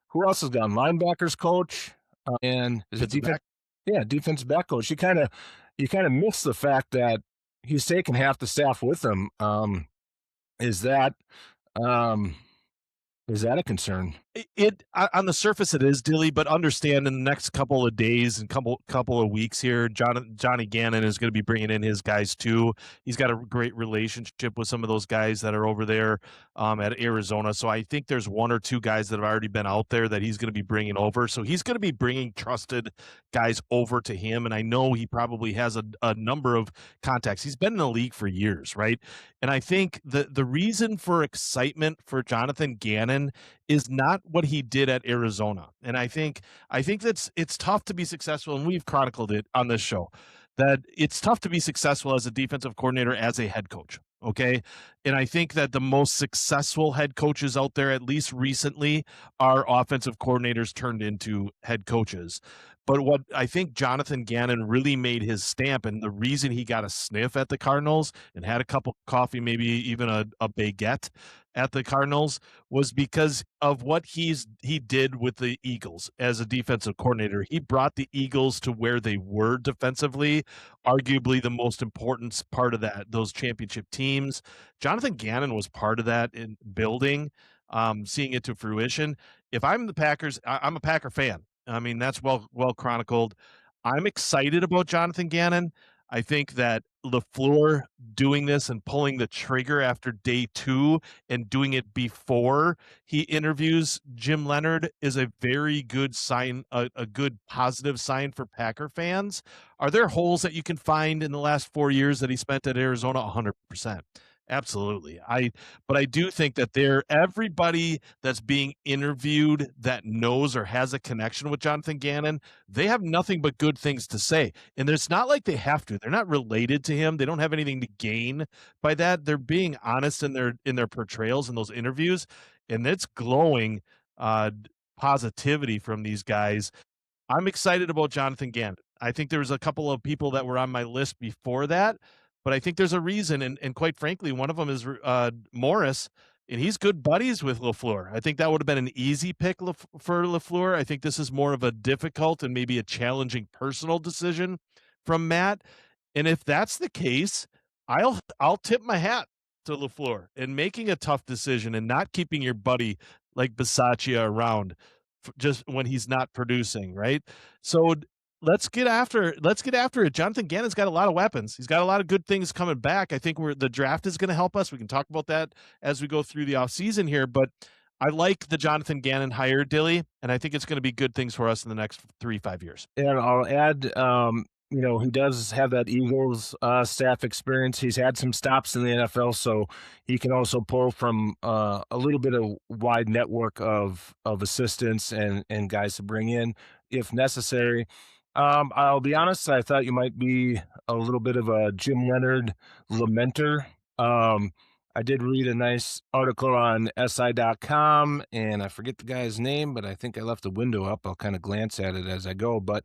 who else has gone? Linebackers coach and is it defense? Yeah, defensive back coach. You kind of miss the fact that he's taken half the staff with him. Is that a concern? It on the surface it is, Dilly, but understand in the next couple of days and couple of weeks here, Johnny Gannon is going to be bringing in his guys too. He's got a great relationship with some of those guys that are over there at Arizona. So I think there's 1 or 2 guys that have already been out there that he's going to be bringing over. So he's going to be bringing trusted guys over to him. And I know he probably has a number of contacts. He's been in the league for years, right? And I think the reason for excitement for Jonathan Gannon is not what he did at Arizona. And I think it's tough to be successful, and we've chronicled it on this show, that it's tough to be successful as a defensive coordinator as a head coach. Okay. And I think that the most successful head coaches out there, at least recently, are offensive coordinators turned into head coaches. But what I think Jonathan Gannon really made his stamp, and the reason he got a sniff at the Cardinals and had a cup of coffee, maybe even a baguette at the Cardinals, was because of what he did with the Eagles as a defensive coordinator. He brought the Eagles to where they were defensively, arguably the most important part of those championship teams. Jonathan Gannon was part of that in building, seeing it to fruition. If I'm the Packers, I'm a Packer fan. I mean, that's well chronicled. I'm excited about Jonathan Gannon. I think that LaFleur doing this and pulling the trigger after day 2 and doing it before he interviews Jim Leonard is a very good sign, a good positive sign for Packer fans. Are there holes that you can find in the last 4 years that he spent at Arizona? 100%. Absolutely. But I do think that everybody that's being interviewed that knows or has a connection with Jonathan Gannon, they have nothing but good things to say. And it's not like they have to. They're not related to him. They don't have anything to gain by that. They're being honest in their portrayals in those interviews, and it's glowing positivity from these guys. I'm excited about Jonathan Gannon. I think there was a couple of people that were on my list before that, but I think there's a reason, and quite frankly, one of them is Morris, and he's good buddies with LaFleur. I think that would have been an easy pick for LaFleur. I think this is more of a difficult and maybe a challenging personal decision from Matt. And if that's the case, I'll tip my hat to LaFleur in making a tough decision and not keeping your buddy like Bisaccia around. just when he's not producing, right? So let's get after it. Jonathan Gannon's got a lot of weapons. He's got a lot of good things coming back. I think the draft is going to help us. We can talk about that as we go through the offseason here, but I like the Jonathan Gannon hire, Dilly, and I think it's going to be good things for us in the next 3-5 years. And I'll add, he does have that Eagles staff experience. He's had some stops in the NFL, so he can also pull from a little bit of wide network of assistants and guys to bring in if necessary. I'll be honest, I thought you might be a little bit of a Jim Leonard lamenter. Um, I did read a nice article on SI.com, and I forget the guy's name, but I think I left the window up. I'll kind of glance at it as I go. But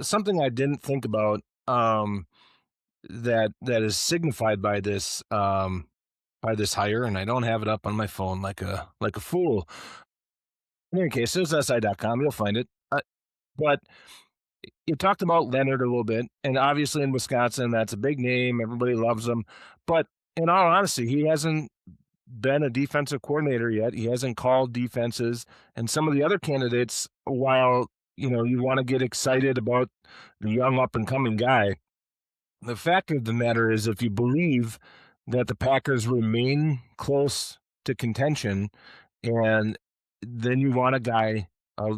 something I didn't think about that is signified by this hire, and I don't have it up on my phone like a fool. In any case, it's SI.com. You'll find it. But you talked about Leonard a little bit, and obviously in Wisconsin, that's a big name. Everybody loves him. But in all honesty, he hasn't been a defensive coordinator yet. He hasn't called defenses. And some of the other candidates, while you want to get excited about the young up and coming guy, the fact of the matter is, if you believe that the Packers remain close to contention, and then you want a guy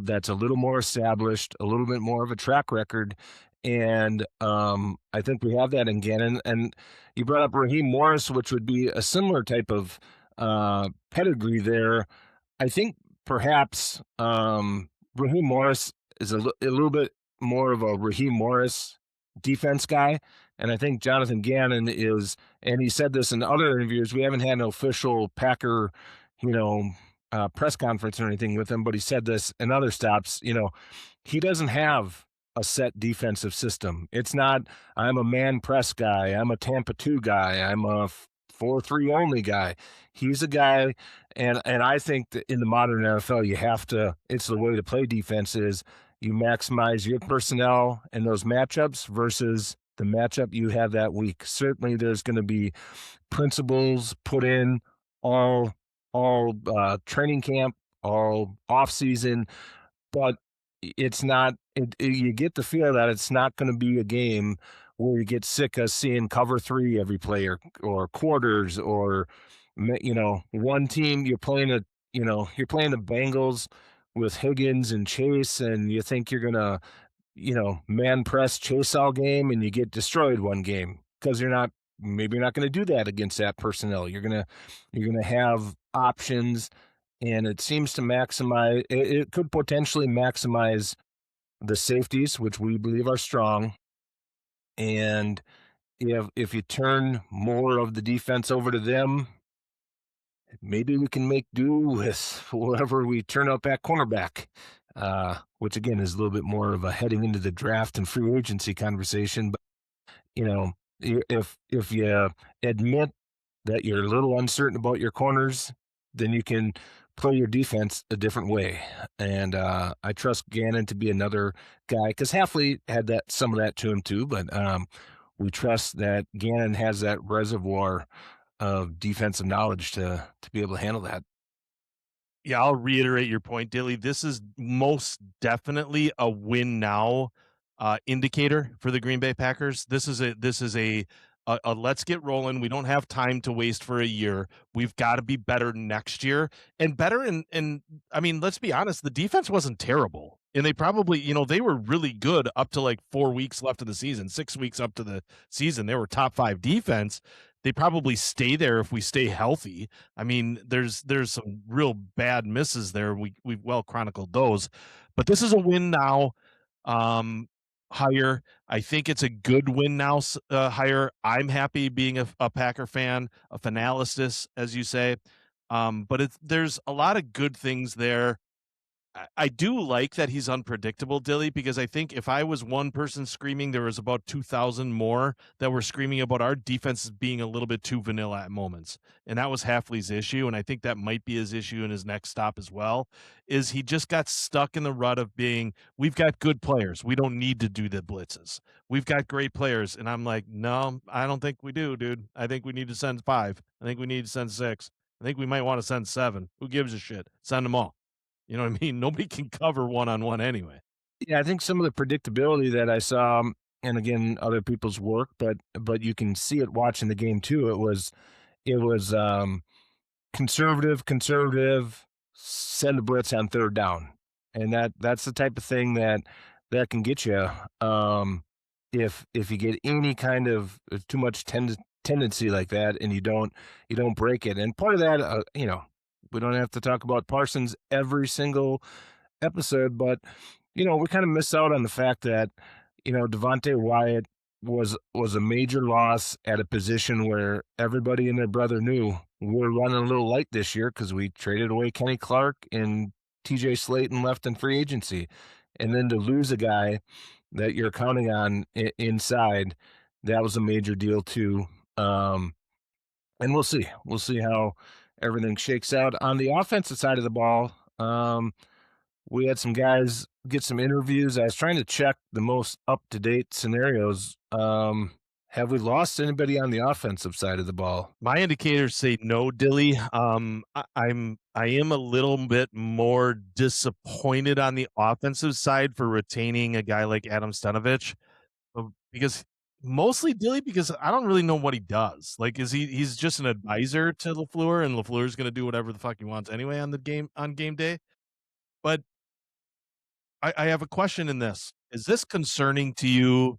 that's a little more established, a little bit more of a track record. And I think we have that in Gannon. And you brought up Raheem Morris, which would be a similar type of pedigree there. I think perhaps Raheem Morris is a little bit more of a Raheem Morris defense guy. And I think Jonathan Gannon is, and he said this in other interviews, we haven't had an official Packer, press conference or anything with him, but he said this in other stops, he doesn't have a set defensive system. It's not, I'm a man press guy, I'm a Tampa 2 guy, I'm a 4-3 only guy. He's a guy, and I think that in the modern NFL, you have to, it's the way to play defense is you maximize your personnel in those matchups versus the matchup you have that week. Certainly there's going to be principles put in all training camp, all off season, but it's not. You get the feel that it's not going to be a game where you get sick of seeing cover 3 every play or quarters or one team you're playing the Bengals with Higgins and Chase, and you think you're gonna man press Chase all game, and you get destroyed one game because maybe you're not going to do that against that personnel. You're gonna have options, and it seems to maximize. It could potentially maximize the safeties, which we believe are strong, and if you turn more of the defense over to them, maybe we can make do with whoever we turn up at cornerback. Which again is a little bit more of a heading into the draft and free agency conversation. But if you admit that you're a little uncertain about your corners, then you can play your defense a different way. And I trust Gannon to be another guy because Halfley had some of that to him too. But we trust that Gannon has that reservoir of defensive knowledge to be able to handle that. Yeah, I'll reiterate your point, Dilly. This is most definitely a win now indicator for the Green Bay Packers. This is a let's get rolling. We don't have time to waste for a year. We've got to be better next year and better. And I mean, let's be honest, the defense wasn't terrible. And they probably, they were really good up to like 4 weeks left of the season, 6 weeks up to the season. They were top 5 defense. They probably stay there if we stay healthy. I mean, there's some real bad misses there. We've well chronicled those, but this is a win now. Hire. I think it's a good win now. Hire. I'm happy being a Packer fan, a fanalistus, as you say. But there's a lot of good things there. I do like that he's unpredictable, Dilly, because I think if I was one person screaming, there was about 2,000 more that were screaming about our defense being a little bit too vanilla at moments. And that was Halfley's issue. And I think that might be his issue in his next stop as well, is he just got stuck in the rut of being, we've got good players. We don't need to do the blitzes. We've got great players. And I'm like, no, I don't think we do, dude. I think we need to send 5. I think we need to send 6. I think we might want to send 7. Who gives a shit? Send them all. You know what I mean? Nobody can cover one-on-one anyway. Yeah, I think some of the predictability that I saw, and again, other people's work, but you can see it watching the game too. It was conservative, send the blitz on third down, and that's the type of thing that can get you. If you get any kind of too much tendency like that, and you don't break it, and part of that, we don't have to talk about Parsons every single episode, but we kind of miss out on the fact that Devontae Wyatt was a major loss at a position where everybody and their brother knew we're running a little light this year because we traded away Kenny Clark and TJ Slayton left in free agency. And then to lose a guy that you're counting on inside, that was a major deal too. Um, and we'll see. We'll see how everything shakes out. On the offensive side of the ball, we had some guys get some interviews. I was trying to check the most up-to-date scenarios. Have we lost anybody on the offensive side of the ball? My indicators say no, Dilly. I am a little bit more disappointed on the offensive side for retaining a guy like Adam Stenavich, because mostly Dilly, because I don't really know what he does. Like, he's just an advisor to LaFleur, and LaFleur's gonna do whatever the fuck he wants anyway on game day. But I have a question in this. Is this concerning to you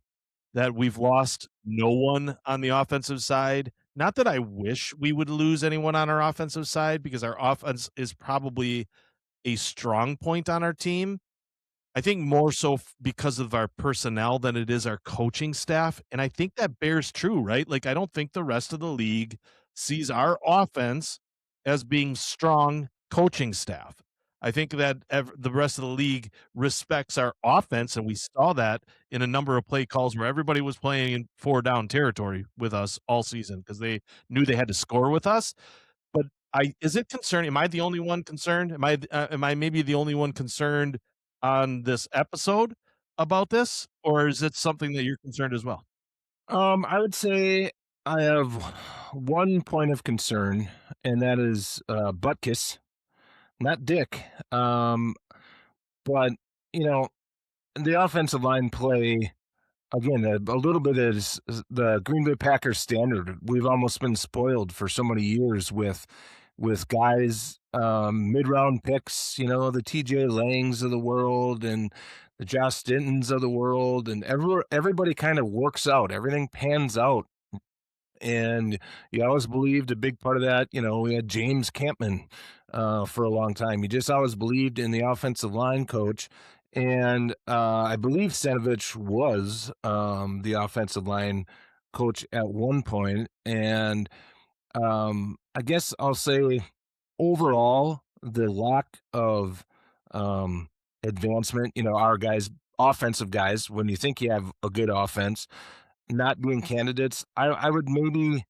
that we've lost no one on the offensive side? Not that I wish we would lose anyone on our offensive side, because our offense is probably a strong point on our team. I think more so because of our personnel than it is our coaching staff, and I think that bears true, right? Like, I don't think the rest of the league sees our offense as being strong coaching staff. I think that the rest of the league respects our offense, and we saw that in a number of play calls where everybody was playing in 4 down territory with us all season because they knew they had to score with us. But is it concerning? Am I the only one concerned? Am I maybe the only one concerned on this episode about this, or is it something that you're concerned as well? I would say I have one point of concern, and that is Butkus, not Dick. But you know, the offensive line play again. A little bit is the Green Bay Packers standard. We've almost been spoiled for so many years with guys, mid-round picks, the TJ Langs of the world and the Josh Stintons of the world, and everybody kind of works out. Everything pans out. And you always believed a big part of that, we had James Campman for a long time. You just always believed in the offensive line coach. And I believe Stanovich was the offensive line coach at one point. And I guess I'll say overall, the lack of advancement, our guys, offensive guys, when you think you have a good offense, not being candidates, I would maybe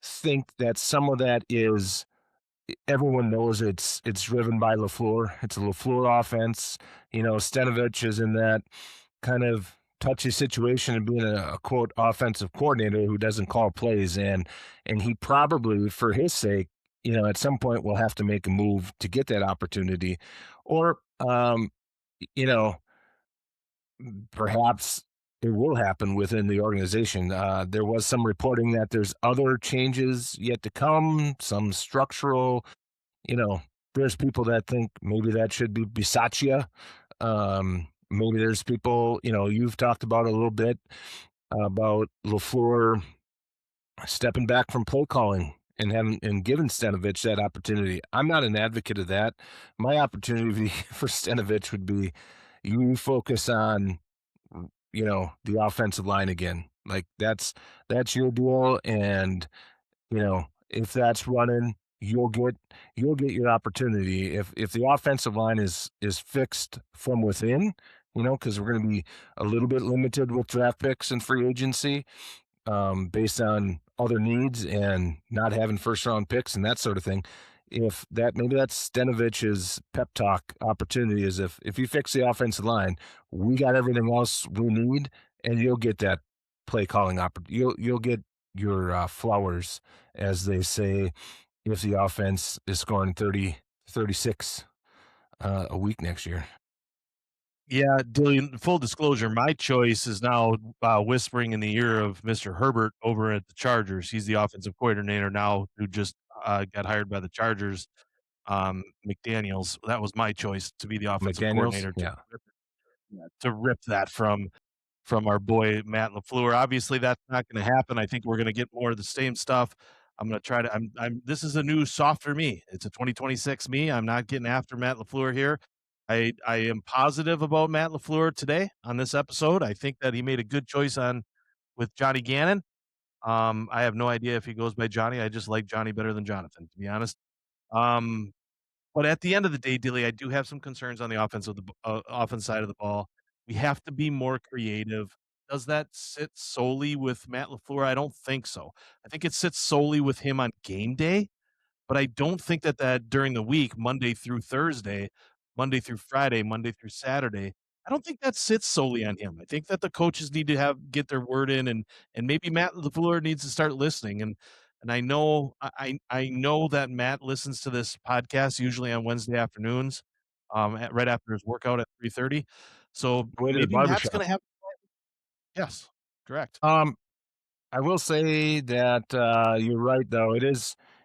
think that some of that is everyone knows it's driven by LaFleur. It's a LaFleur offense. Stanovich is in that kind of touchy situation of being a quote offensive coordinator who doesn't call plays, and he probably, for his sake, at some point will have to make a move to get that opportunity, or you know perhaps it will happen within the organization. There was some reporting that there's other changes yet to come, some structural. You know, there's people that think maybe that should be Bisaccia. Maybe there's people, you've talked about a little bit about LaFleur stepping back from play calling and having and giving Stanovich that opportunity. I'm not an advocate of that. My opportunity for Stanovich would be you focus on the offensive line again. Like that's your deal, and if that's running, you'll get your opportunity. If the offensive line is fixed from within, because we're going to be a little bit limited with draft picks and free agency, based on other needs and not having first round picks and that sort of thing. If that maybe that's Stanovich's pep talk opportunity is if you fix the offensive line, we got everything else we need, and you'll get that play calling opportunity. You'll get your flowers, as they say, if the offense is scoring 30, 36. a week next year. Yeah, Dillian, full disclosure, my choice is now whispering in the ear of Mr. Herbert over at the Chargers. He's the offensive coordinator now who just got hired by the Chargers. McDaniels, that was my choice to be the offensive McDaniels, coordinator yeah. to rip that from our boy Matt LaFleur. Obviously, that's not going to happen. I think we're going to get more of the same stuff. I'm going to try to. I'm. This is a new softer me. It's a 2026 me. I'm not getting after Matt LaFleur here. I am positive about Matt LaFleur today on this episode. I think that he made a good choice on with Johnny Gannon. I have no idea if he goes by Johnny. I just like Johnny better than Jonathan, to be honest. Um, but at the end of the day, Dilly, I do have some concerns on the offense side of the ball. We have to be more creative. Does that sit solely with Matt LaFleur? I don't think so. I think it sits solely with him on game day, but I don't think that during the week, Monday through Thursday, Monday through Friday, Monday through Saturday, I don't think that sits solely on him. I think that the coaches need to get their word in, and maybe Matt LaFleur needs to start listening. And I know that Matt listens to this podcast usually on Wednesday afternoons, right after his workout at 3:30. So Way to the maybe Matt's barbershop. going to have yes, correct. Um, I will say that you're right, though.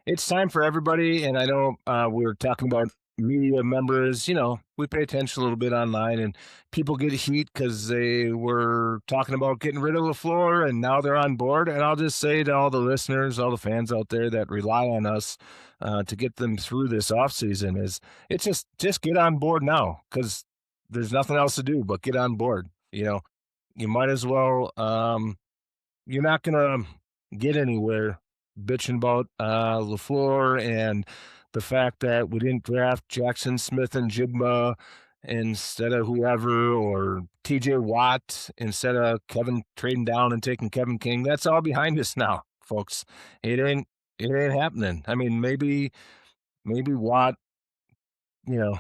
It's time for everybody, and I know we were talking about media members. We pay attention a little bit online, and people get heat because they were talking about getting rid of the floor, and now they're on board. And I'll just say to all the listeners, all the fans out there that rely on us to get them through this off season, is it's just get on board now because there's nothing else to do but get on board. You might as well. You're not gonna get anywhere bitching about Lafleur and the fact that we didn't draft Jackson Smith and Jigma instead of whoever, or T.J. Watt instead of Kevin trading down and taking Kevin King. That's all behind us now, folks. It ain't it ain't happening. I mean, maybe Watt. You know,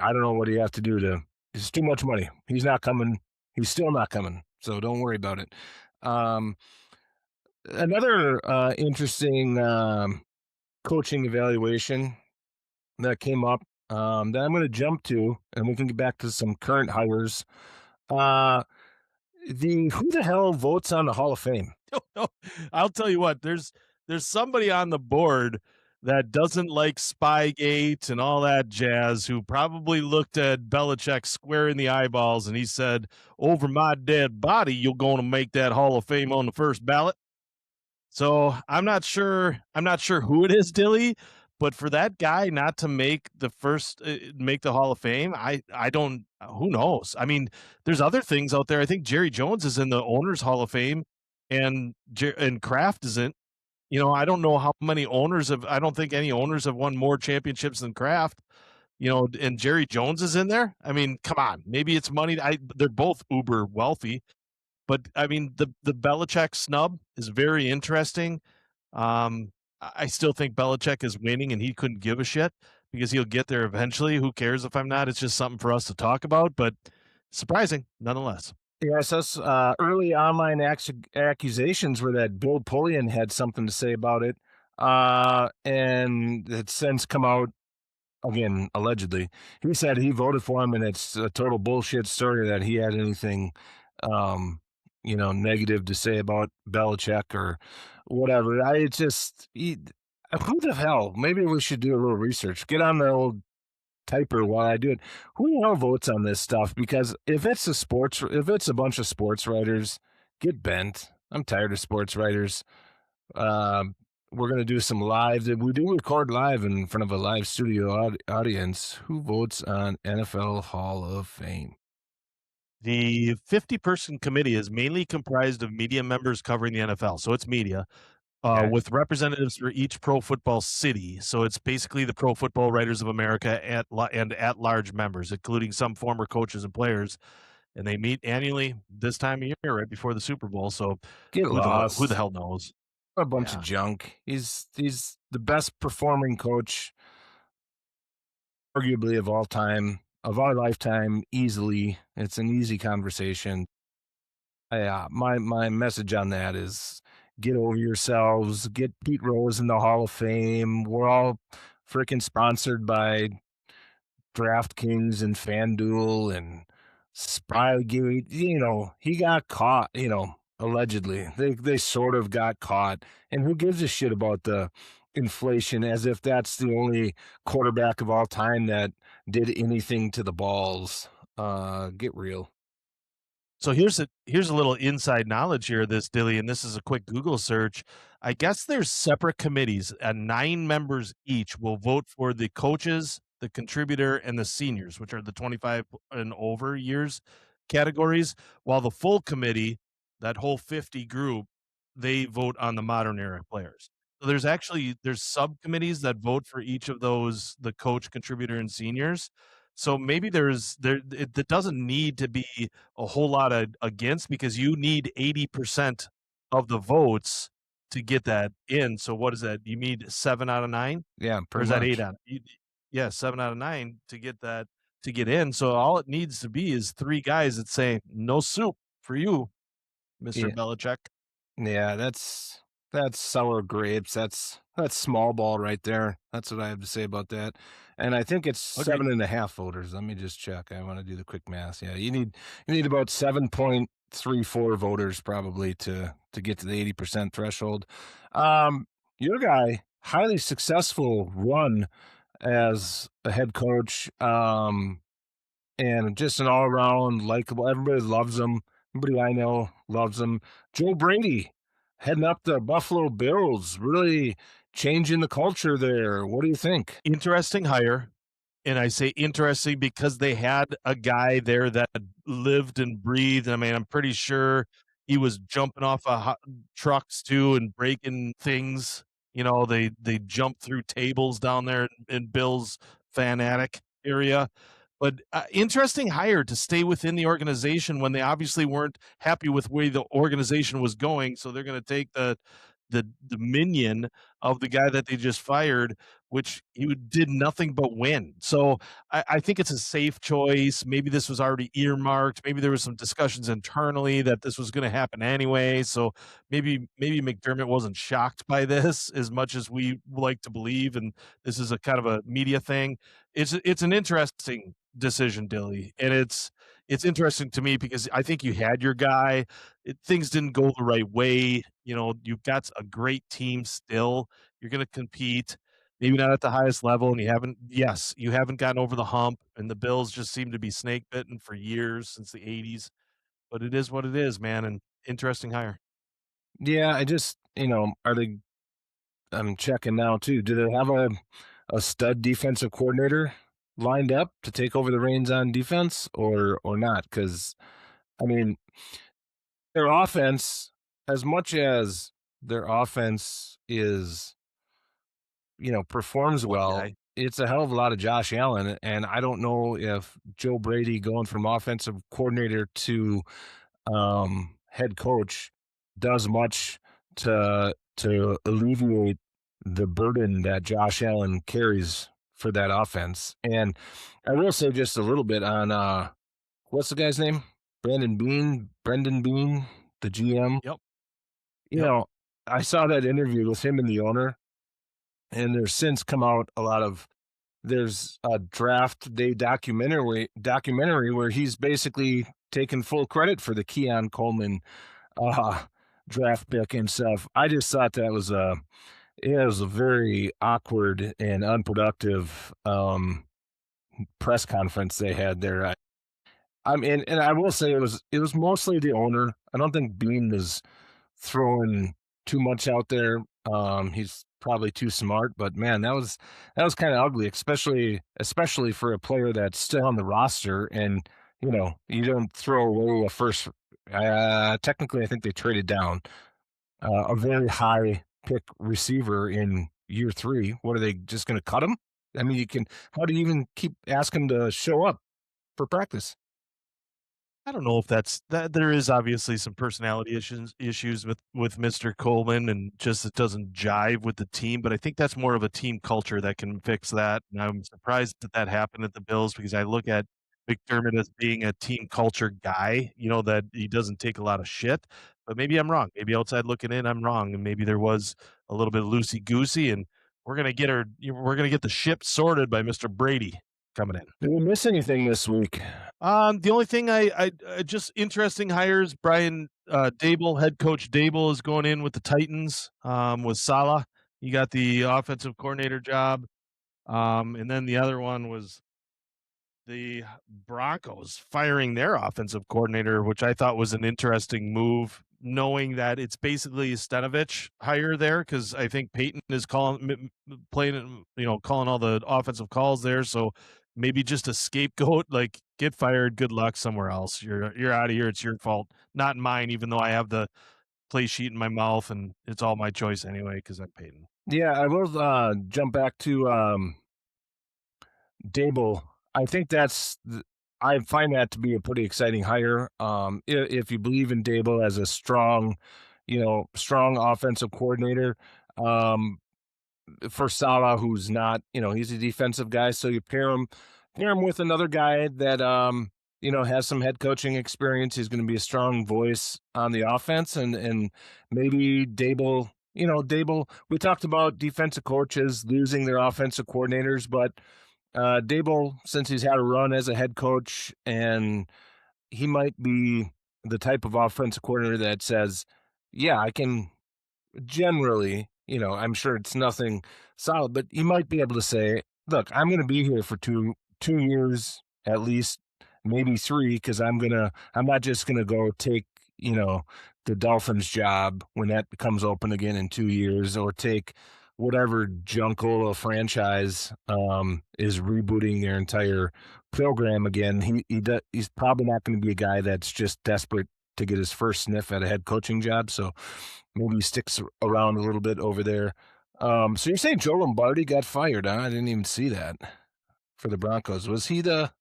I don't know what he has to do to. It's too much money. He's not coming. He's still not coming. So don't worry about it. Um, Another interesting coaching evaluation that came up that I'm going to jump to, and we can get back to some current hires. Uh, the Who the hell votes on the Hall of Fame? No, I'll tell you what, there's somebody on the board that doesn't like Spygate and all that jazz who probably looked at Belichick square in the eyeballs and he said, "Over my dead body, you're going to make that Hall of Fame on the first ballot." So I'm not sure who it is, Dilly, but for that guy not to make make the Hall of Fame, I don't. Who knows? I mean, there's other things out there. I think Jerry Jones is in the owners Hall of Fame, and Kraft isn't. I don't know how many owners have. I don't think any owners have won more championships than Kraft. And Jerry Jones is in there. I mean, come on. Maybe it's money. They're both uber wealthy. But I mean, the Belichick snub is very interesting. I still think Belichick is winning, and he couldn't give a shit because he'll get there eventually. Who cares if I'm not? It's just something for us to talk about, but surprising nonetheless. Yes, us early online accusations were that Bill Polian had something to say about it, and it's since come out again, allegedly. He said he voted for him, and it's a total bullshit story that he had anything, um, negative to say about Belichick or whatever. Who the hell? Maybe we should do a little research. Get on the old typer while I do it. Who the hell votes on this stuff? Because if it's a bunch of sports writers, get bent. I'm tired of sports writers. Um, we're going to do some live. We do record live in front of a live studio audience. Who votes on NFL Hall of Fame? The 50-person committee is mainly comprised of media members covering the NFL, so it's media, Okay. with representatives for each pro football city. So it's basically the Pro Football Writers of America and at-large members, including some former coaches and players. And they meet annually this time of year, right before the Super Bowl. So Get who the lost. hell knows? A bunch of Yeah. junk. He's the best performing coach, arguably of all time, of our lifetime, easily. It's an easy conversation. My message on that is get over yourselves, get Pete Rose in the Hall of Fame. We're all freaking sponsored by DraftKings and FanDuel and Spygate. He got caught. Allegedly, they sort of got caught. And who gives a shit about the inflation? As if that's the only quarterback of all time that did anything to the balls. Get real. So here's a little inside knowledge here of this, Dilly, and this is a quick Google search. I guess there's separate committees, 9 members each will vote for the coaches, the contributor, and the seniors, which are the 25 and over years categories, while the full committee, that whole 50 group, they vote on the modern era players. So there's subcommittees that vote for each of those, the coach, contributor, and seniors. So maybe it doesn't need to be a whole lot of against, because you need 80% of the votes to get that in. So what is that? You need 7 out of 9? Yeah, Or pretty is that 8 much. out? Yeah, 7 out of 9 to get that, to get in. So all it needs to be is 3 guys that say, "No soup for you, Mr. Yeah, Belichick." yeah, that's sour grapes. That's small ball right there. That's what I have to say about that. And I think it's Agreed. 7.5 voters. Let me just check. I want to do the quick math. Yeah, you need about 7.34 voters probably to get to the 80% threshold. Your guy, highly successful run as a head coach. And just an all around likable. Everybody loves him. Everybody I know loves him. Joe Brady heading up the Buffalo Bills, really changing the culture there. What do you think? Interesting hire. And I say interesting because they had a guy there that lived and breathed. I mean, I'm pretty sure he was jumping off of trucks too and breaking things. They jumped through tables down there in Bill's fanatic area. But interesting hire to stay within the organization when they obviously weren't happy with the way the organization was going. So they're going to take the minion of the guy that they just fired, which did nothing but win. So I think it's a safe choice. Maybe this was already earmarked. Maybe there was some discussions internally that this was going to happen anyway. So maybe McDermott wasn't shocked by this as much as we like to believe, and this is a kind of a media thing. It's an interesting decision, Dilly, and it's interesting to me because I think you had your guy. Things didn't go the right way. You've got a great team still. You're going to compete, maybe not at the highest level, and you haven't gotten over the hump, and the Bills just seem to be snake bitten for years since the '80s. But it is what it is, man. And interesting hire. Yeah, I just, are they, I'm checking now too. Do they have a stud defensive coordinator lined up to take over the reins on defense or not? Because, I mean, their offense, as much as their offense is performs One well, guy. it's a hell of a lot of Josh Allen, and I don't know if Joe Brady going from offensive coordinator to head coach does much to alleviate the burden that Josh Allen carries for that offense. And I will say just a little bit on what's the guy's name? Brendan Bean, the GM. Yep. You Yep. know, I saw that interview with him and the owner, and there's since come out a lot of there's a draft day documentary where he's basically taking full credit for the Keon Coleman uh, draft pick and stuff. I just thought that was a very awkward and unproductive press conference they had there. And I will say it was mostly the owner. I don't think Bean is throwing too much out there. He's probably too smart, but man, that was kind of ugly, especially for a player that's still on the roster, and you don't throw away a first. Technically, I think they traded down a very high pick receiver in year 3. What are they just going to cut him? I mean, you can. How do you even keep asking him to show up for practice? I don't know if that's that. There is obviously some personality issues with Mr. Coleman, and just it doesn't jive with the team. But I think that's more of a team culture that can fix that. And I'm surprised that happened at the Bills, because I look at McDermott as being a team culture guy. That he doesn't take a lot of shit. But maybe I'm wrong. Maybe outside looking in, I'm wrong, and maybe there was a little bit loosey goosey. And we're gonna get the ship sorted by Mr. Brady coming in. Did we miss anything this week? The only thing I just interesting hires, Brian Dable, head coach Dable is going in with the Titans with Saleh. He got the offensive coordinator job. And then the other one was the Broncos firing their offensive coordinator, which I thought was an interesting move, knowing that it's basically a Stenovich hire there because I think Peyton is playing, calling all the offensive calls there. So maybe just a scapegoat, like get fired, good luck somewhere else. You're out of here. It's your fault, not mine. Even though I have the play sheet in my mouth and it's all my choice anyway because I'm Peyton. Yeah, I will jump back to Dable. I think I find that to be a pretty exciting hire. If you believe in Dable as a strong offensive coordinator, for Salah, who's not, he's a defensive guy, so you pair him with another guy that has some head coaching experience. He's going to be a strong voice on the offense, and maybe Dable. Dable. We talked about defensive coaches losing their offensive coordinators, but Dable, since he's had a run as a head coach, and he might be the type of offensive coordinator that says, "Yeah, I can." Generally, I'm sure it's nothing solid, but you might be able to say, "Look, I'm going to be here for two years at least, maybe three, because I'm not just gonna go take the Dolphins job when that becomes open again in 2 years, or take whatever Jungle franchise is rebooting their entire program again." He's probably not going to be a guy that's just desperate to get his first sniff at a head coaching job, so maybe he sticks around a little bit over there. So you're saying Joe Lombardi got fired, huh? I didn't even see that for the Broncos. Was he the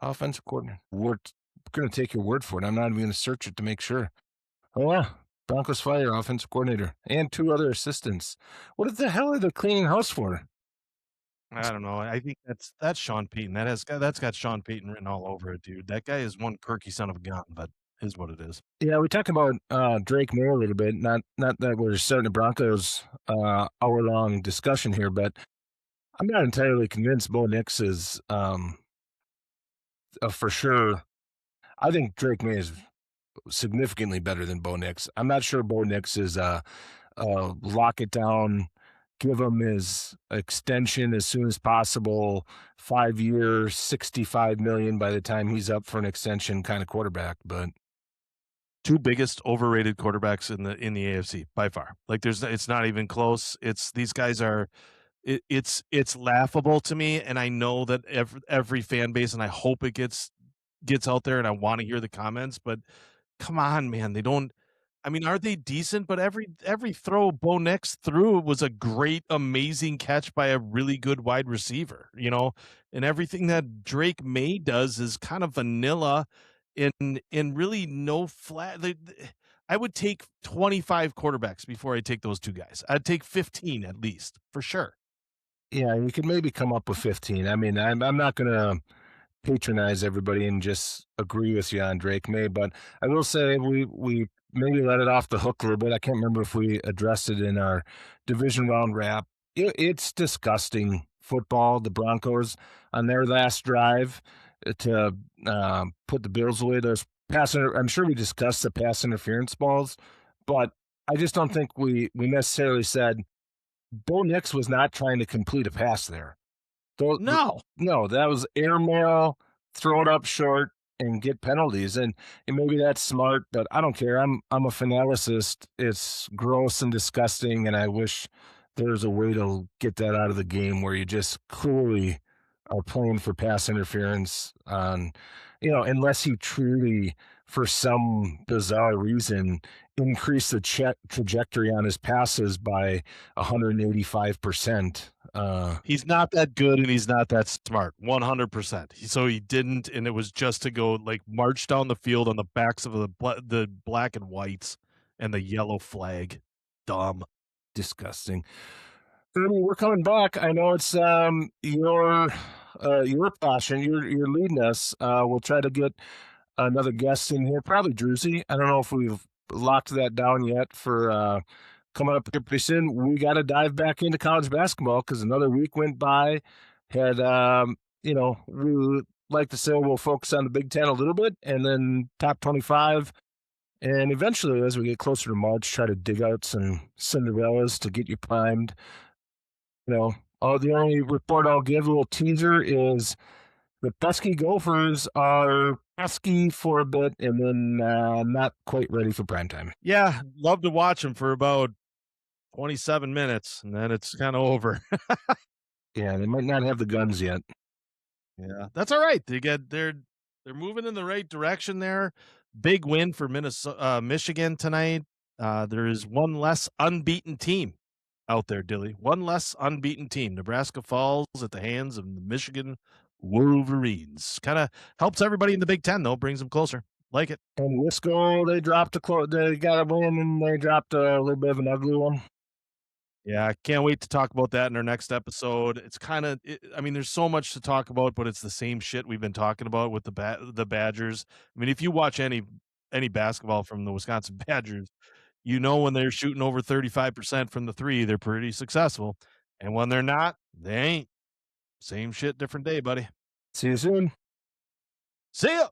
offensive coordinator? We're going to take your word for it. I'm not even going to search it to make sure. Oh, yeah. Broncos fire offensive coordinator and 2 other assistants. What the hell are they cleaning house for? I don't know. I think that's Sean Payton. That's got Sean Payton written all over it, dude. That guy is one quirky son of a gun, but is what it is. Yeah, we talked about Drake May a little bit. Not that we're starting a Broncos hour-long discussion here, but I'm not entirely convinced Bo Nix is for sure. I think Drake May is significantly better than Bo Nix. I'm not sure Bo Nix is lock it down, give him his extension as soon as possible, 5 years, $65 million by the time he's up for an extension kind of quarterback. But 2 biggest overrated quarterbacks in the AFC by far. Like it's not even close. These guys are it's laughable to me, and I know that every fan base, and I hope it gets out there, and I want to hear the comments, but come on, man, they don't. I mean, are they decent? But every throw Bo Nix threw was a great, amazing catch by a really good wide receiver, and everything that Drake May does is kind of vanilla, in really no flat. I would take 25 quarterbacks before I take those 2 guys. I'd take 15 at least for sure. yeah, you could maybe come up with 15. I mean, I'm not going to patronize everybody and just agree with you on Drake May, but I will say we maybe let it off the hook a little bit. I can't remember if we addressed it in our division round wrap. It's disgusting football. The Broncos on their last drive to put the Bills away. I'm sure we discussed the pass interference balls, but I just don't think we necessarily said Bo Nix was not trying to complete a pass there. No, that was airmail, throw it up short, and get penalties. And maybe that's smart, but I don't care. I'm a finalicist. It's gross and disgusting, and I wish there's a way to get that out of the game where you just clearly are playing for pass interference on, unless you truly, for some bizarre reason, increase the trajectory on his passes by 185%. he's not that good, and he's not that smart. 100%. So he didn't, and it was just to go like march down the field on the backs of the black and whites and the yellow flag. Dumb. Disgusting. Ernie, we're coming back. I know it's your passion. You're leading us. We'll try to get another guest in here, probably Druzy. I don't know if we've locked that down yet for coming up here pretty soon. We got to dive back into college basketball because another week went by. had, we like to say we'll focus on the Big Ten a little bit and then top 25. And eventually, as we get closer to March, try to dig out some Cinderellas to get you primed. The only report I'll give, a little teaser, is the pesky Gophers are pesky for a bit and then not quite ready for prime time. Yeah, love to watch them for about 27 minutes, and then it's kinda over. Yeah, they might not have the guns yet. Yeah, that's alright. They're moving in the right direction there. Big win for Michigan tonight. There is one less unbeaten team out there, Dilly. One less unbeaten team. Nebraska falls at the hands of the Michigan Wolverines. Kinda helps everybody in the Big Ten, though, brings them closer. Like it. And Wisco, they got a win and they dropped a little bit of an ugly one. Yeah, I can't wait to talk about that in our next episode. It's kinda I mean, there's so much to talk about, but it's the same shit we've been talking about with the Badgers. I mean, if you watch any basketball from the Wisconsin Badgers, you know when they're shooting over 35% from the 3, they're pretty successful, and when they're not, they ain't. Same shit, different day, buddy. See you soon. See ya!